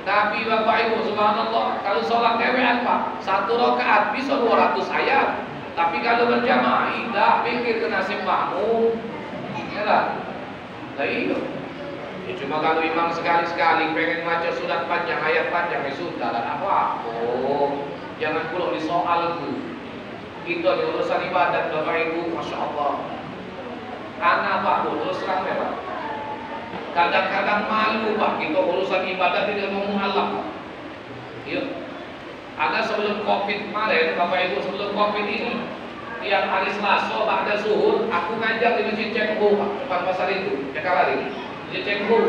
Nabi Bapak Ibu subhanallah, kalau sholat kewean pak, 1 rakaat bisa 200 ayat. Tapi kalau berjamaah, tidak pikir ke nasib makmum, ya lah. Nah iya. Ya, cuma kalau imam sekali-sekali pengen baca surat panjang, ayat panjang, ya sudah lah apa-apa. Jangan pula disoal itu. Itu ada urusan ibadat Bapak Ibu, Masya Allah. Anak Pak, terus terang ya Pak. Kadang-kadang malu Pak, kita urusan ibadat tidak mau mu'alaf. Yuk. Ada sebelum Covid kemarin, Bapak Ibu sebelum Covid ini, tiap hari Selasa, ba'da zuhur, aku ngajar di Masjid Cengho Pak, depan pasar itu, Jakarta ini. Masjid Cengho.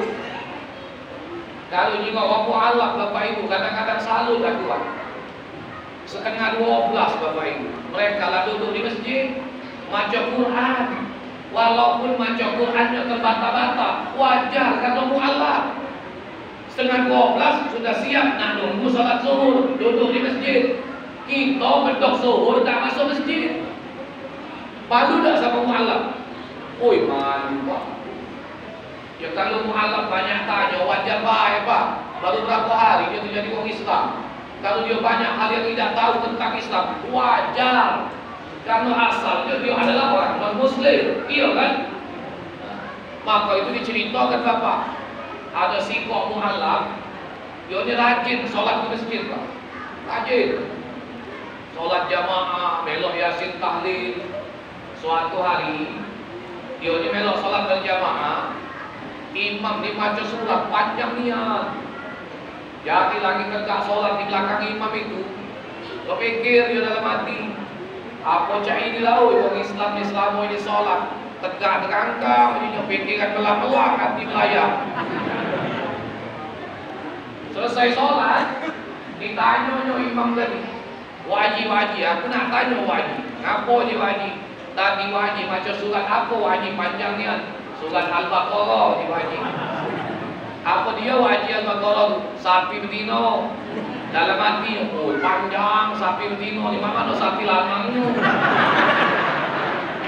Kalau juga waktu mu'alaf Bapak Ibu, kadang-kadang salut aku Pak. Setengah 12 Bapak Ibu, mereka lah duduk di masjid baca Quran. Walaupun baca Qurannya terbata-bata, wajar kalau mu'alaf. Setengah 12 sudah siap nak nunggu salat zuhur, duduk di masjid. Kita bedok zuhur tak masuk masjid. Malu tak sama mu'alaf? Oi malu Pak. Ya kalau mu'alaf banyak tanya, wajar baik Pak. Baru berapa hari dia jadi orang Islam. Kalau dia banyak hal yang tidak tahu tentang Islam, wajar. Karena asalnya dia adalah orang non-Muslim, iya kan? Maka itu diceritakan Bapak. Ada si kok mu'alaf, dia ni rajin solat di masjid Pak. Rajin. Solat jamaah, melok yasin tahlil. Suatu hari, dia ni melok solat berjamaah. Imam dibaca surat panjang niat. Jadi lagi tegak sholat di belakang imam itu, kepikir dia dalam hati, apa cak ini lah, orang Islam ni selama ini sholat tegak terangkang, dia pikiran belah-belah hati melayang. Selesai sholat, ditanya imam tadi, wajib, aku nak tanya wajib, apa je wajib? Tadi wajib baca surat apa wajib panjangnya? Surat Al-Baqarah wajib. Apa dia wajib Al-Baqarah? Sapi betina. Dalam hati, oh panjang sapi betina. Di mana sapi lamangnya?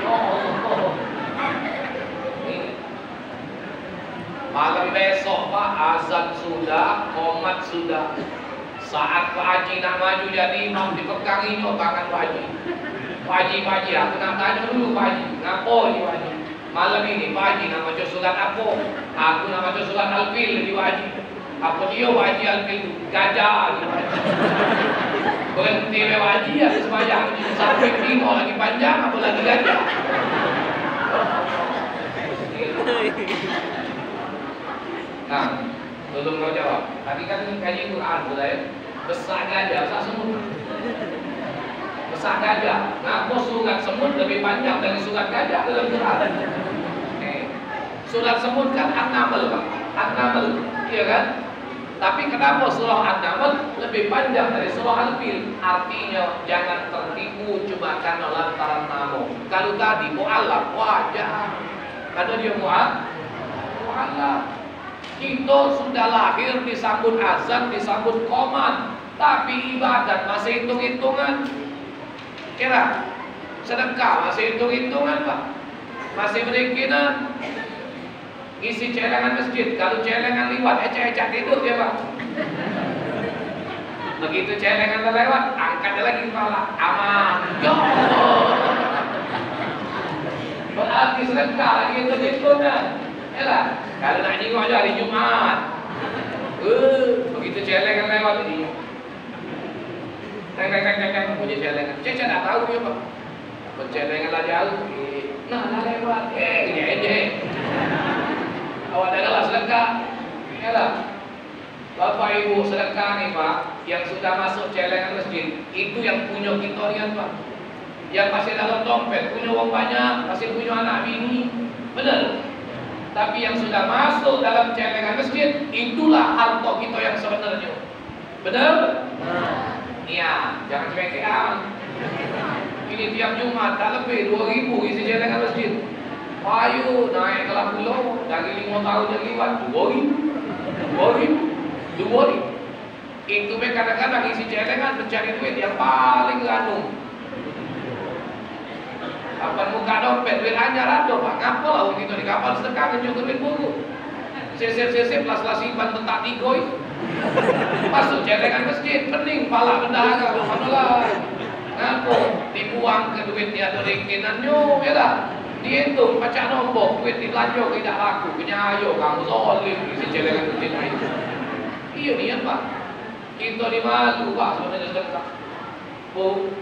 Oh. Malam besok Pak, azan sudah, qomat sudah. Saat Pak Haji nak maju jadi imam, dipeganginya tangan Pak Haji. Pak Haji, aku nak tanya dulu Pak Haji, ngapo ni Pak Haji? Malam ini Pak Haji nak baca surat apa? Aku nak baca surat Al-Fil di Pak Haji. Apa dia Pak Haji Al-Fil? Gajah di Pak Haji. Berhenti Pak Haji ya sembahyang. Sampai tino lagi panjang apa lagi gajah? Nah, belum kau jawab. Tadi kan kaji Quran sudah ya. Besar gajah, besar semut. Besar gajah. Ngapa surat semut lebih panjang dari surat gajah dalam Quran? Surat semut kan An-Naml, Pak. An-Naml, iya kan? Tapi kenapa surah An-Naml lebih panjang dari surah Al-Fil? Artinya jangan tertipu cuma karena lantaran nama. Kalau tadi mu'allaf, wajah. Kalau dia mu'allaf. Kita sudah lahir disambut azan, disambut qomat, tapi ibadat masih hitung-hitungan. Kira sedekah masih hitung-hitungan, Pak. Masih berikinan. Isi celengan masjid, kalau celengan liwat, ecek-ecek tidur ya Pak. Begitu celengan lewat, angkat lagi kepala, aman. Ya Allah. Berarti sedekah lagi hitung-hitungan. Ya lah, kalau nak jenguk aja hari Jumat. Begitu celengan lewat ini. Teng, punya celengan. Cek tak tahu ya Pak. Celengan lah jauh. Nah, dah lewat. Gede. Awak adalah sedekah. Ya lah. Bapak Ibu sedekah nih Pak, yang sudah masuk celengan masjid, itu yang punya kita lihat Pak. Yang masih dalam dompet, punya uang banyak, masih punya anak bini. Benar. Tapi yang sudah masuk dalam celengan masjid, itulah harta kita yang sebenarnya. Benar? Iya, jangan cemekean. Ini tiap Jumat tak lebih 2.000 isi celengan masjid. Ayo naik kelas pulau dari 5 tahun yang lewat 2.000. Itu kadang-kadang isi celengan mencari duit yang paling ranum. Kapan muka dompet duit anyar ada Pak. Ngapa lah kita di kapal sedekah kencur duit buru. Sesep las-las simpan tentak tigoi. Masuk celengan masjid pening pala bendahara subhanallah. Ngapa dibuang ke duit dia ada ringkinannya ya lah. Dihitung pecah nombok, duit dibelanja tidak laku, penyayo kamu zolim isi celengan masjid itu. Iya niat Pak. Kita dimalu Pak sebenarnya sedekah. Bu,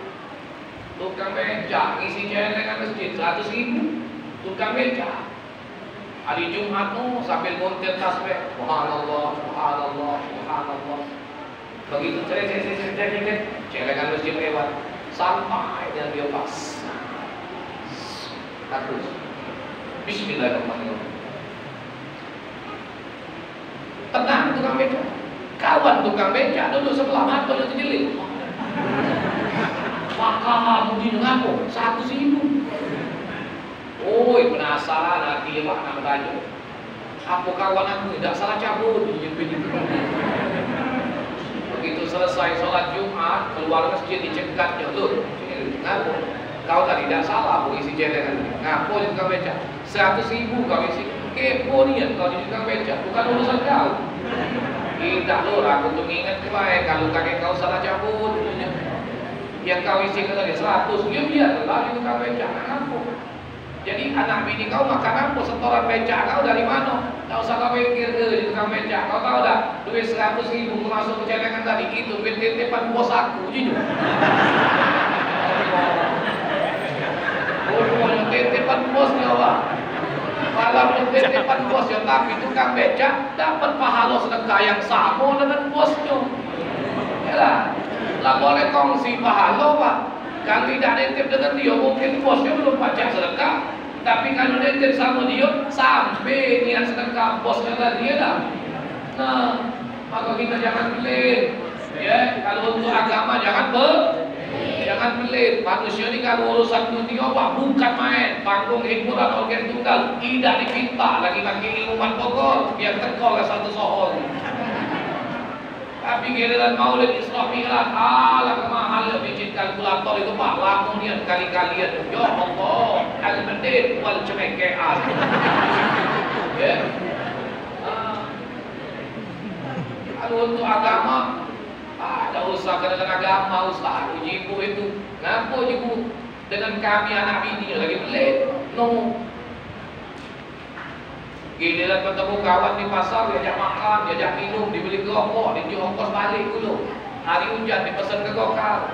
tukang beca isi celengan masjid 100.000. Tukang beca hari Jumat sambil muntir tasbih, subhanallah, subhanallah, subhanallah. Begitu celengan masjid lewat sampai dan dia pas. Terus bismillahirrahmanirrahim. Tenang tukang beca. Kawan tukang beca dulu sebelah mata itu jeli. Maka mungkin ngapo 100.000. Oi penasaran hati Pak nak bertanya. Apa kawan aku tidak salah cabut begitu. Begitu selesai sholat Jumat keluar masjid dicegat jalur. Ngapo? Kau tadi tidak salah bu isi celengan. Ngapo di tukang beca? 100.000 kau isi. Kepo niat kau di tukang beca. Bukan urusan kau. Tidak lor, aku tuh ingat kemarin kalau kakek kau salah cabut. Yang kau isi tadi 100. Ya biarlah di tukang beca. Ngapo? Jadi anak bini kau makan apa setoran beca kau dari mana? Tak usah kau pikir di tukang beca. Kau tahu dah duit 100.000 masuk ke celengan tadi itu duit titipan bos aku jujur. Pokoknya titipan bosnya Pak. Malam titipan bosnya tapi tukang beca dapat pahala sedekah yang sama dengan bosnya. Yalah, lah boleh kongsi pahala Pak. Kalau tidak nitip dengan dia mungkin bosnya belum pajak sedekah. Tapi kalau nitip sama dia sampai niat sedekah bosnya tadi ya dah. Nah, maka kita jangan pelit. Ya, kalau untuk agama jangan pelit. Manusia ini kalau urusan dunia Pak bukan main. Panggung hiburan organ tunggal tidak dipinta lagi-lagi ilmuwan pokok yang tekol satu sohor. Tapi giliran maulid Isra Mi'raj ala kemahal bikin kalkulator itu Pak lamun niat kali-kalian. Ya Allah, al-medit wal cemekean. Ya. Kalau untuk agama ada usah dengan agama Ustaz ujibu itu. Ngapa ujibu dengan kami anak bini lagi pelit? No. Giliran bertemu kawan di pasar, diajak makan, diajak minum, dibeli rokok, dijual ongkos balik dulu. Hari hujan dipesan ke gokar.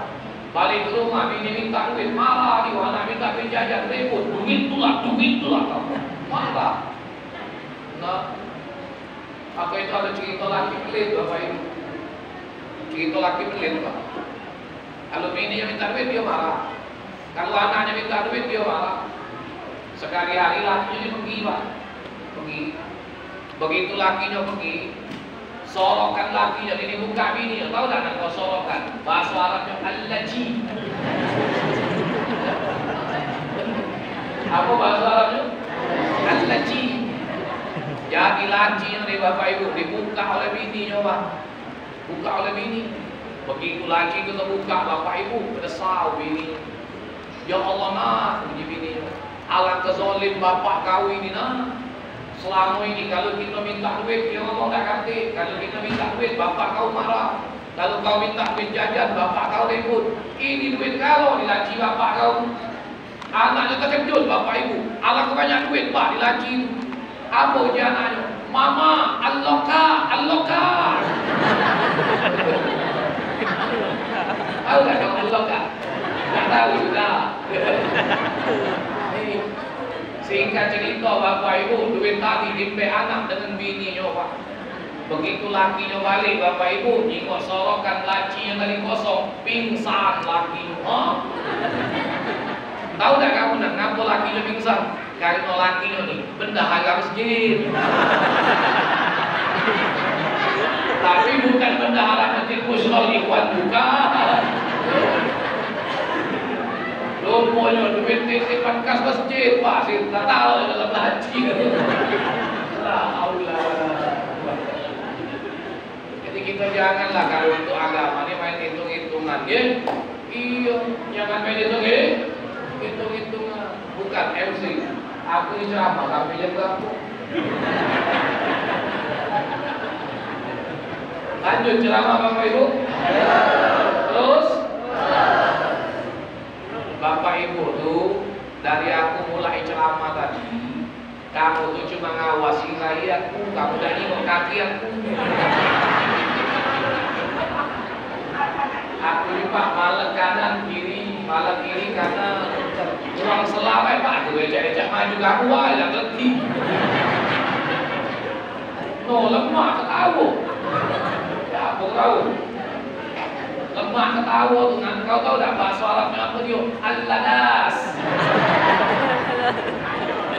Balik ke rumah, bini minta duit, marah dia, anak minta duit jajan, ribut. Duit itulah, marah. Nah, apa itu ada cerita laki pelit Bapak Ibu? Cerita laki pelit Pak. Kalau bininya minta duit dia marah. Kalau anaknya minta duit dia marah. Sekali hari lakinya dia pergi Pak. Pergi. Begitu lakinya pergi, sorokan lakinya ini buka bini. Tahu tak nak kau sorokan? Bahasa Arabnya al-laji. Apa bahasa Arabnya? Al-laji. Jadi laci yang dari Bapak Ibu dibuka oleh bininya Pak. Buka oleh bini. Begitu laci itu terbuka Bapak Ibu berdesau bini. Ya Allah nak, puji bininya. Alangkah zalim bapak kau ini nak. Selama ini kalau kita minta duit dia ngomong tak ganti. Kalau kita minta duit bapak kau marah. Kalau kau minta duit jajan bapak kau ribut. Ini duit kau dilaci bapak kau. Anaknya terkejut Bapak Ibu. Alangkah banyak duit Pak dilaci itu. Apa ujian anaknya? Mama, alloka, alloka. Tahu tak kamu alloka? Tak tahu juga. Singkat cerita Bapak Ibu, duit tadi dimpe anak dengan bininya Pak. Begitu lakinya balik Bapak Ibu, nyingok sorokan laci yang tadi kosong, pingsan lakinya. Tahu tak kamu nak ngapa lakinya pingsan? Karena lakinya nih bendahara masjid. Tapi bukan bendahara masjid Husnul Ikhwan, bukan. Rupanya duit titipan kas masjid Pak, sih tak tahu dalam laci. La haula wala. Jadi kita janganlah kalau untuk agama ini main hitung-hitungan ya. Iya, jangan main hitung-hitungan. Bukan MC. Aku ini ceramah, tapi yang berapa? Lanjut ceramah Bapak Ibu. Terus Bapak Ibu tuh dari aku mulai ceramah tadi, kamu tuh cuma ngawasi rakyatku, kamu udah nengok kaki aku. Aku ini Pak malah kanan kiri, malah kiri kanan. Uang selawai Pak, tuh ejak-ejak maju kamu aja letih. No lemah ketawa. Ya apa kau? Lemah ketawa tuh nanti kau tahu tak bahasa Arabnya apa dia? Al-ladas.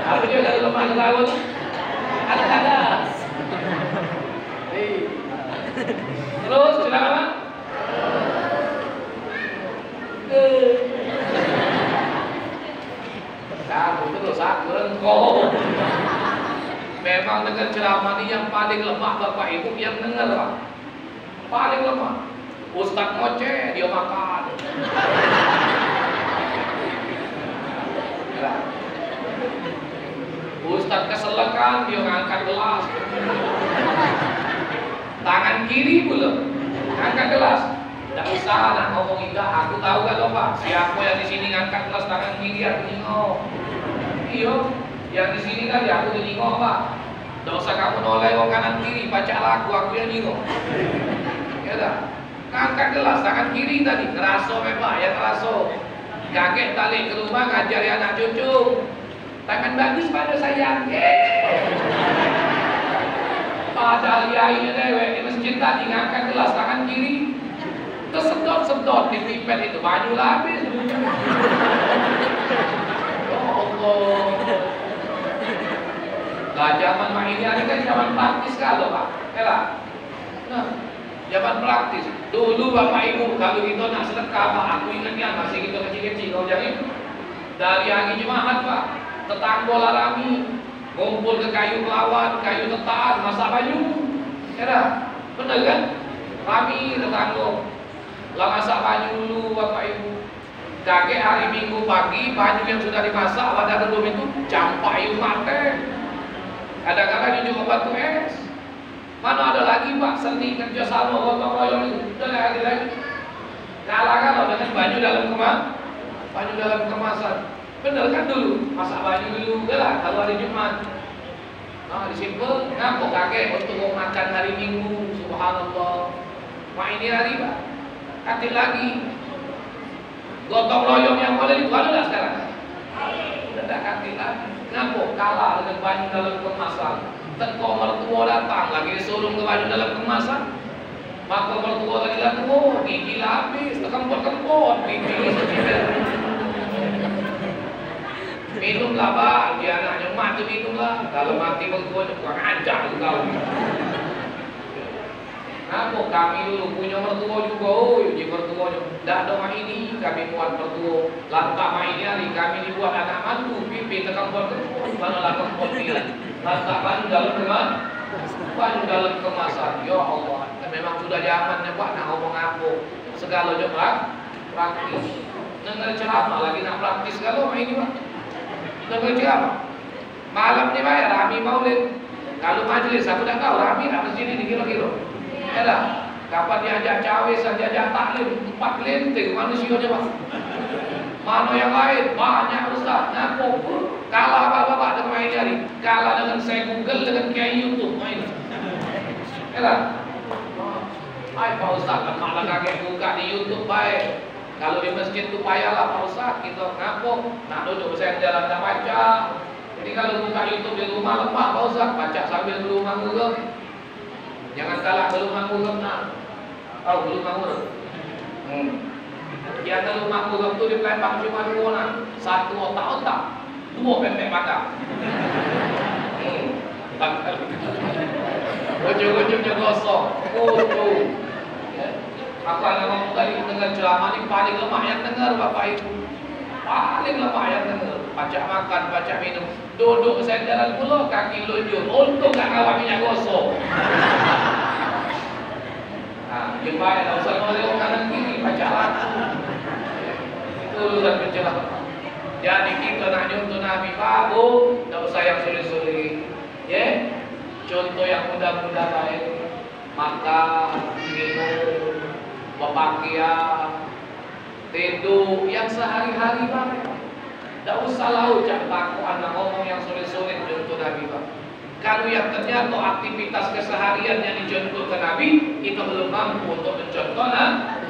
Apa dia kalau lemah ketawa tuh? Al-ladas. Terus kenapa? Kamu terus aku engkau. Memang dengan ceramah ini yang paling lemah Bapak Ibu yang dengar Pak. Paling lemah. Ustaz ngoceh dia makan. Ustaz keselekan dia ngangkat gelas. Tangan kiri pula ngangkat gelas. Tidak usah nak ngomong indah, aku tahu kan Pak. Siapa yang di sini ngangkat gelas tangan kiri aku nengok. Iya, yang di sini tadi aku nengok Pak. Tidak usah kamu noleh ke kanan kiri, baca lagu aku yang nengok. Ya dah. Ngangkat gelas tangan kiri tadi, ngeraso Pak, ya ngeraso. Kakek balik ke rumah ngajari anak cucu. Tangan bagus pada sayang. Padahal yainya dewek di masjid tadi ngangkat gelas tangan kiri. Tersedot-sedot di pipet itu baju habis. Ya Allah. Nah, zaman ini kan zaman praktis kalau Pak. Elah. Nah, zaman praktis. Dulu Bapak Ibu kalau kita nak sedekah Pak, aku ingatnya masih kita kecil-kecil kau jangan. Dari hari Jumat Pak, tetangga larami ngumpul ke kayu pelawan, kayu tetaan, masak baju. Ya, benar kan? Kami tetangga lah masak baju dulu Bapak Ibu. Kakek hari Minggu pagi baju yang sudah dimasak pada rendum itu campai mate. Kadang-kadang juga batu es. Mana ada lagi Pak seni kerja sama gotong royong itu. Sudah ada lagi. Kalah kalau dengan baju dalam kemasan. Bener kan dulu masak baju dulu lah kalau hari Jumat. Nah disimpan ngapok kakek untuk mau makan hari Minggu. Subhanallah. Wah ini hari Pak. Katil lagi gotong royong yang boleh itu ada tak sekarang? Sudah tak katil lagi. Ngapok kalah dengan baju dalam kemasan. Teko mertua datang lagi disuruh ke baju dalam kemasan. Maka mertua lagi laku, oh gigi habis, tekempot-kempot, gigi minumlah pak, dia anaknya mak tu minumlah. Kalau mati mertua tu kurang ajar kau. Apa kami dulu punya mertua juga, oh di mertuanya dah ada mak ini kami buat mertua. Lantak mak ini hari kami dibuat anak mantu, pipi tekempot-kempot, manalah kempot dia. Lantak ban dalam kemasan, ya Allah. Memang sudah zamannya Pak nak ngomong apa. Segala juga praktis. Dengar ceramah lagi nak praktis kalau ini Pak. Dengar ceramah. Malam ni Pak Rami Maulid. Kalau majlis aku dah tahu Rami nak masjid ini kira-kira. Ya dah. Kapan diajak cawe saja diajak taklim 4 kelenting manusianya Pak. Mana yang lain banyak Ustaz. Ngapo kalah Bapak dengan main jari. Kalah dengan saya Google dengan kiai YouTube main. Ya dah. Hai Pak Ustaz, malah kakek buka di YouTube baik. Kalau di masjid tu payahlah Pak Ustaz, kita ngapok, nak duduk saya jalan tak baca. Jadi kalau buka YouTube di rumah lemah Pak Ustaz, baca sambil belum manggung. Jangan kalah belum manggung nak. Tahu belum manggung? Dia kalau manggung tu di pelempang cuma 2 nak. 1 otak-otak, 2 pempek mata. Ujung-ujungnya gosok. Aku anak ngomong tadi dengar ceramah ni paling lemah yang dengar Bapak Ibu. Paling lemah yang dengar. Baca makan, baca minum. Duduk sendaran pula kaki lunjur. Untung tak rawat minyak gosok. Nah, dia baik tak usah ngoleh kanan kiri baca lagu. Itu urusan penceramah. Jadi kita nak nyontoh Nabi babu, tak usah yang sulit-sulit. Ya, contoh yang mudah-mudah baik. Makan, minum, berpakaian, tidur yang sehari-hari baik. Tak usahlah ucap takut anak ngomong yang sulit-sulit contoh Nabi Pak. Kalau yang ternyata aktivitas keseharian yang dicontohkan Nabi, kita belum mampu untuk mencontoh Nabi.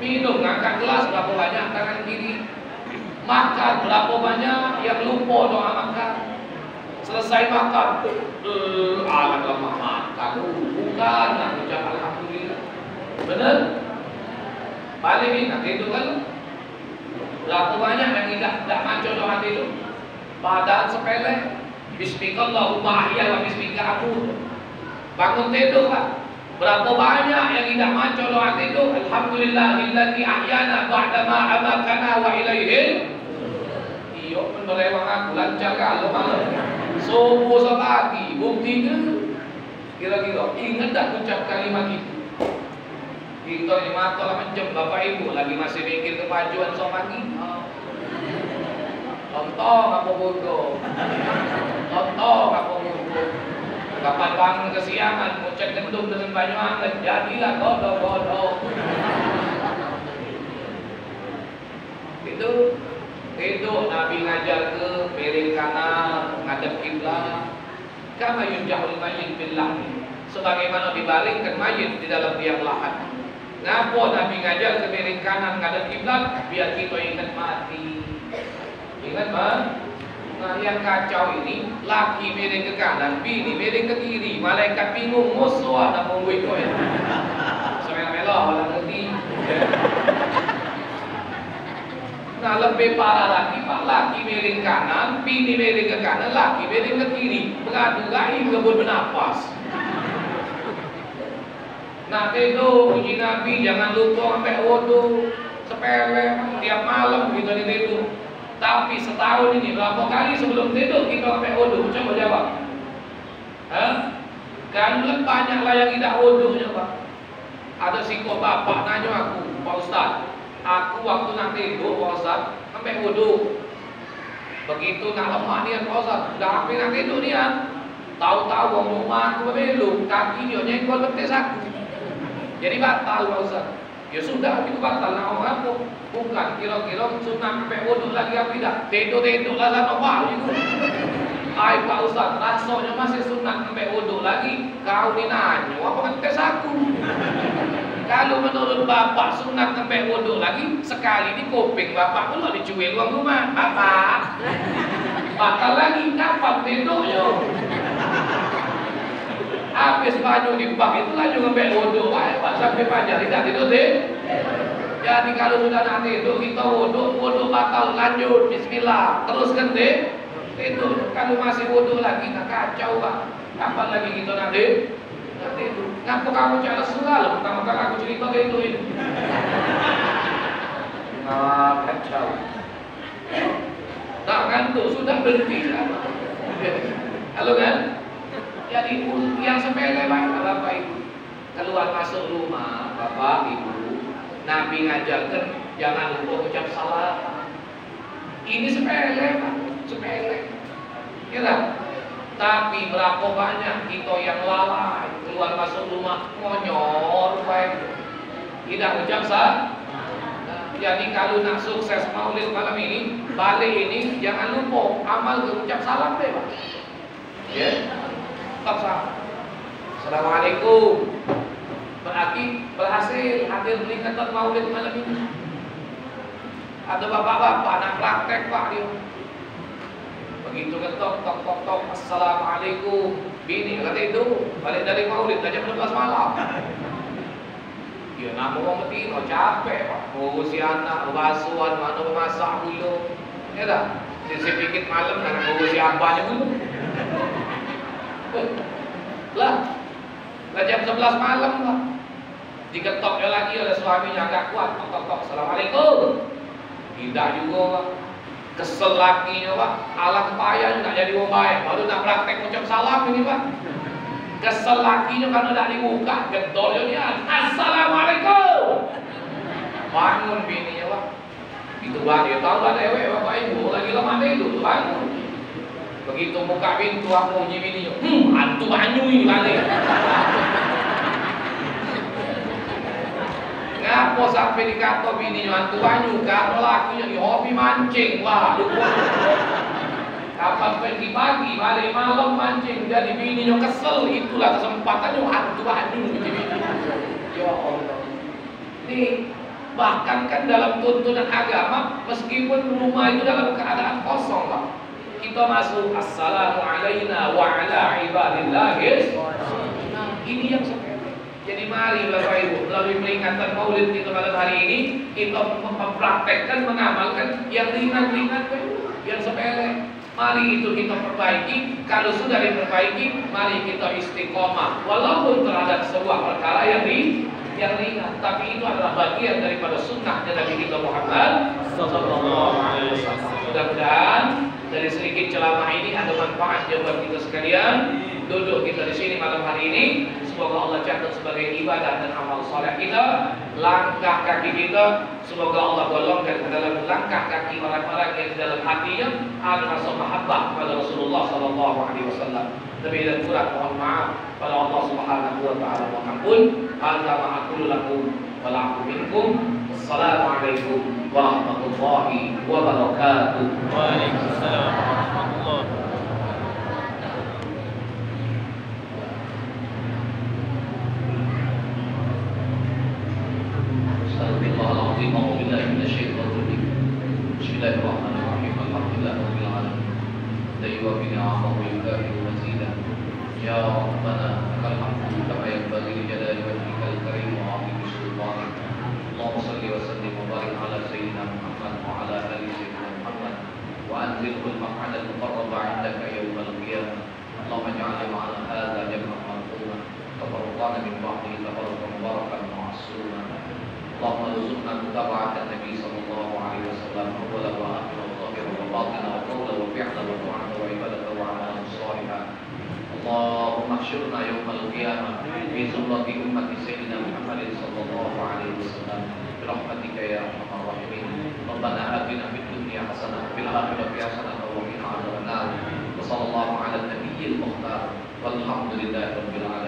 Minum, ngangkat gelas berapa banyak tangan kiri. Makan berapa banyak yang lupa doa makan. Selesai makan, alat lemah makan, bukan nak ucap alhamdulillah. Benar? Balik ni nak tidur kan? Berapa banyak yang tidak mancur doa tidur? Padahal sepele. Bismillahumma ahya wa bismika amut. Bangun tidur Pak. Berapa banyak yang tidak mancur doa tidur? Alhamdulillahilladzi ahyana ba'dama amatana wa ilaihi. Iya menerewang aku lancar kalau malam. Subuh sepagi, bukti ke? Kira-kira ingat tak ucap kalimat itu? Kita ni mata lah macam Bapak Ibu lagi masih mikir kepajuan so pagi. Lontong apa bodoh? Lontong apa bodoh? Kapan bangun kesiangan, ngucap gendum dengan banyu hangat, jadilah bodoh-bodoh. Itu Nabi ngajar ke miring kanan, ngadep kiblat. Kama yunjahul mayyit billah. Sebagaimana dibaringkan mayit di dalam tiang lahat. Ngapa Nabi ngajar ke miring kanan ngadep kiblat? Biar kita ingat mati. Ingat Pak? Nah yang kacau ini laki miring ke kanan, bini miring ke kiri. Malaikat bingung, musuh ada mungguin kau ya. Semela-mela orang ngerti. Nah lebih parah lagi Pak, laki miring kanan, bini miring ke kanan, laki miring ke kiri. Beradu gaib kebun bernapas. Nah tidur puji Nabi, jangan lupa sampai wudu. Sepele, tiap malam kita tidur. Tapi setahun ini berapa kali sebelum tidur kita sampai wudu? Coba jawab. Kan banyaklah yang tidak wudunya Pak. Ada siko bapak nanya aku, Pak Ustaz, aku waktu nak tidur Pak Ustaz sampai wudu. Begitu nak lemah niat Pak Ustaz, dah hampir nak tidur niat. Tahu-tahu orang rumah aku berbelok, kaki dia nyenggol betis aku. Jadi batal Pak Ustaz. Ya sudah itu batal nak orang apa? Bukan kira-kira sunat sampai wudu lagi apa tidak? Tidur-tidur lah sana Pak gitu. Hai Pak Ustaz, rasanya masih sunat sampai wudu lagi. Kau ni nanya apa ngetes aku? Kalau menurut bapak sunat sampai wudu lagi, sekali di kuping bapak pula dicuil uang rumah. Bapak batal lagi, kapan tidurnya? habis baju di bak itu lanjut ngambil wudhu, sampai pagi tidak tidur deh. Jadi kalau sudah nanti itu kita wudhu batal, lanjut Bismillah, teruskan deh. Tidur. Kalau masih wudhu lagi, nah kacau Pak. Kapan lagi kita nanti itu? Ngapa kamu cara selalu? Pertama-tama aku cerita kayak itu ini. Nah, kacau. Tak ngantuk, sudah berhenti. Halo kan? Jadi yang sepele Bapak Ibu. Keluar masuk rumah, Bapak Ibu. Nabi ngajarkan jangan lupa ucap salam. Ini sepele Pak, sepele. Kira. Tapi berapa banyak kita yang lalai keluar masuk rumah monyor baik. Tidak ucap salam. Jadi kalau nak sukses maulid malam ini, balik ini jangan lupa amal ucap salam deh Pak. Ya, tetap salam. Assalamualaikum. Berarti berhasil hadir peringatan maulid malam ini. Ada bapak-bapak nak praktek Pak dia. Begitu ketok tok assalamualaikum. Bini kata itu balik dari maulid jam 12 malam. Ya nama orang betino capek Pak. Ngurusi anak, basuhan, mana memasak dulu. Ya dah. Sisi pikir malam nak ngurusi abahnya dulu. Lah jam 11 malam lah. Diketok lagi oleh suaminya agak kuat. Tok. Assalamualaikum. Tidak juga Pak. Kesel lakinya Pak. Alah kepayah nak jadi orang baik. Baru nak praktek ucap salam ini Pak. Kesel lakinya karena tak dibuka, gedornya dia, assalamualaikum. Bangun bininya Pak. Itu Pak, dia tahu ada ewe Bapak Ibu lagi lemah itu, bangun. Begitu buka pintu aku uji bininya, hantu banyui balik. Ngapa sampai dikata bininya hantu banyu? Karena lakinya di hobi mancing, wah. Kapan pergi pagi, balik malam mancing, jadi bininya kesel, itulah kesempatannya hantu banyu begini. Ya Allah. Ini bahkan kan dalam tuntunan agama, meskipun rumah itu dalam keadaan kosong Pak, kita masuk assalamualaikum wa ala ibadillahis. Ini yang sepele. Jadi mari Bapak Ibu, melalui peringatan maulid kita malam hari ini, kita mempraktekkan, mengamalkan yang ringan-ringan, yang sepele. Mari itu kita perbaiki. Kalau sudah diperbaiki, mari kita istiqomah. Walaupun terhadap sebuah perkara yang ringan, tapi itu adalah bagian daripada sunnahnya Nabi kita Muhammad sallallahu alaihi wasallam. Mudah-mudahan dari sedikit ceramah ini ada manfaatnya buat kita sekalian. Duduk kita di sini malam hari ini, semoga Allah catat sebagai ibadah dan amal saleh kita. Langkah kaki kita, semoga Allah golongkan ke dalam langkah kaki orang-orang yang di dalam hatinya ada rasa mahabbah pada Rasulullah sallallahu alaihi wasallam. Lebih dan kurang mohon maaf pada Allah Subhanahu wa taala. Mohon ampun. Hadza ma aqulu lakum wa la aqulu minkum. Assalamualaikum warahmatullahi wabarakatuh. Waalaikumsalam warahmatullahi. Bismillahirrahmanirrahim. Alhamdulillahirabbil alamin. Daywa bi ni'amahu yukafi mazida. Ya Rabbana lakal hamdu kama yanbaghi li jalali wajhikal karim wa 'azimi sultanik. Allahumma shalli wa sallim wa barik ala sayyidina Muhammad wa ala ali sayyidina Muhammad wa anzilhu al-maq'ada al-muqarraba 'indaka yawmal qiyamah. Allahumma ij'alna ma'ana hadha jam'an marhuma tafarraqana min ba'dihi tafarruqan mubarakan ma'suma. اللهم ارزقنا متابعة النبي صلى الله عليه وسلم أولا وآخرا وظاهرا وباطنا وقولا وفعلا وطاعة وعبادة وعملا صالحا. اللهم احشرنا يوم القيامة في زمرة أمة سيدنا محمد صلى الله عليه وسلم برحمتك يا أرحم الراحمين. ربنا آتنا في الدنيا حسنة وفي الآخرة حسنة وقنا عذاب النار. وصلى الله على النبي المختار والحمد لله رب العالمين.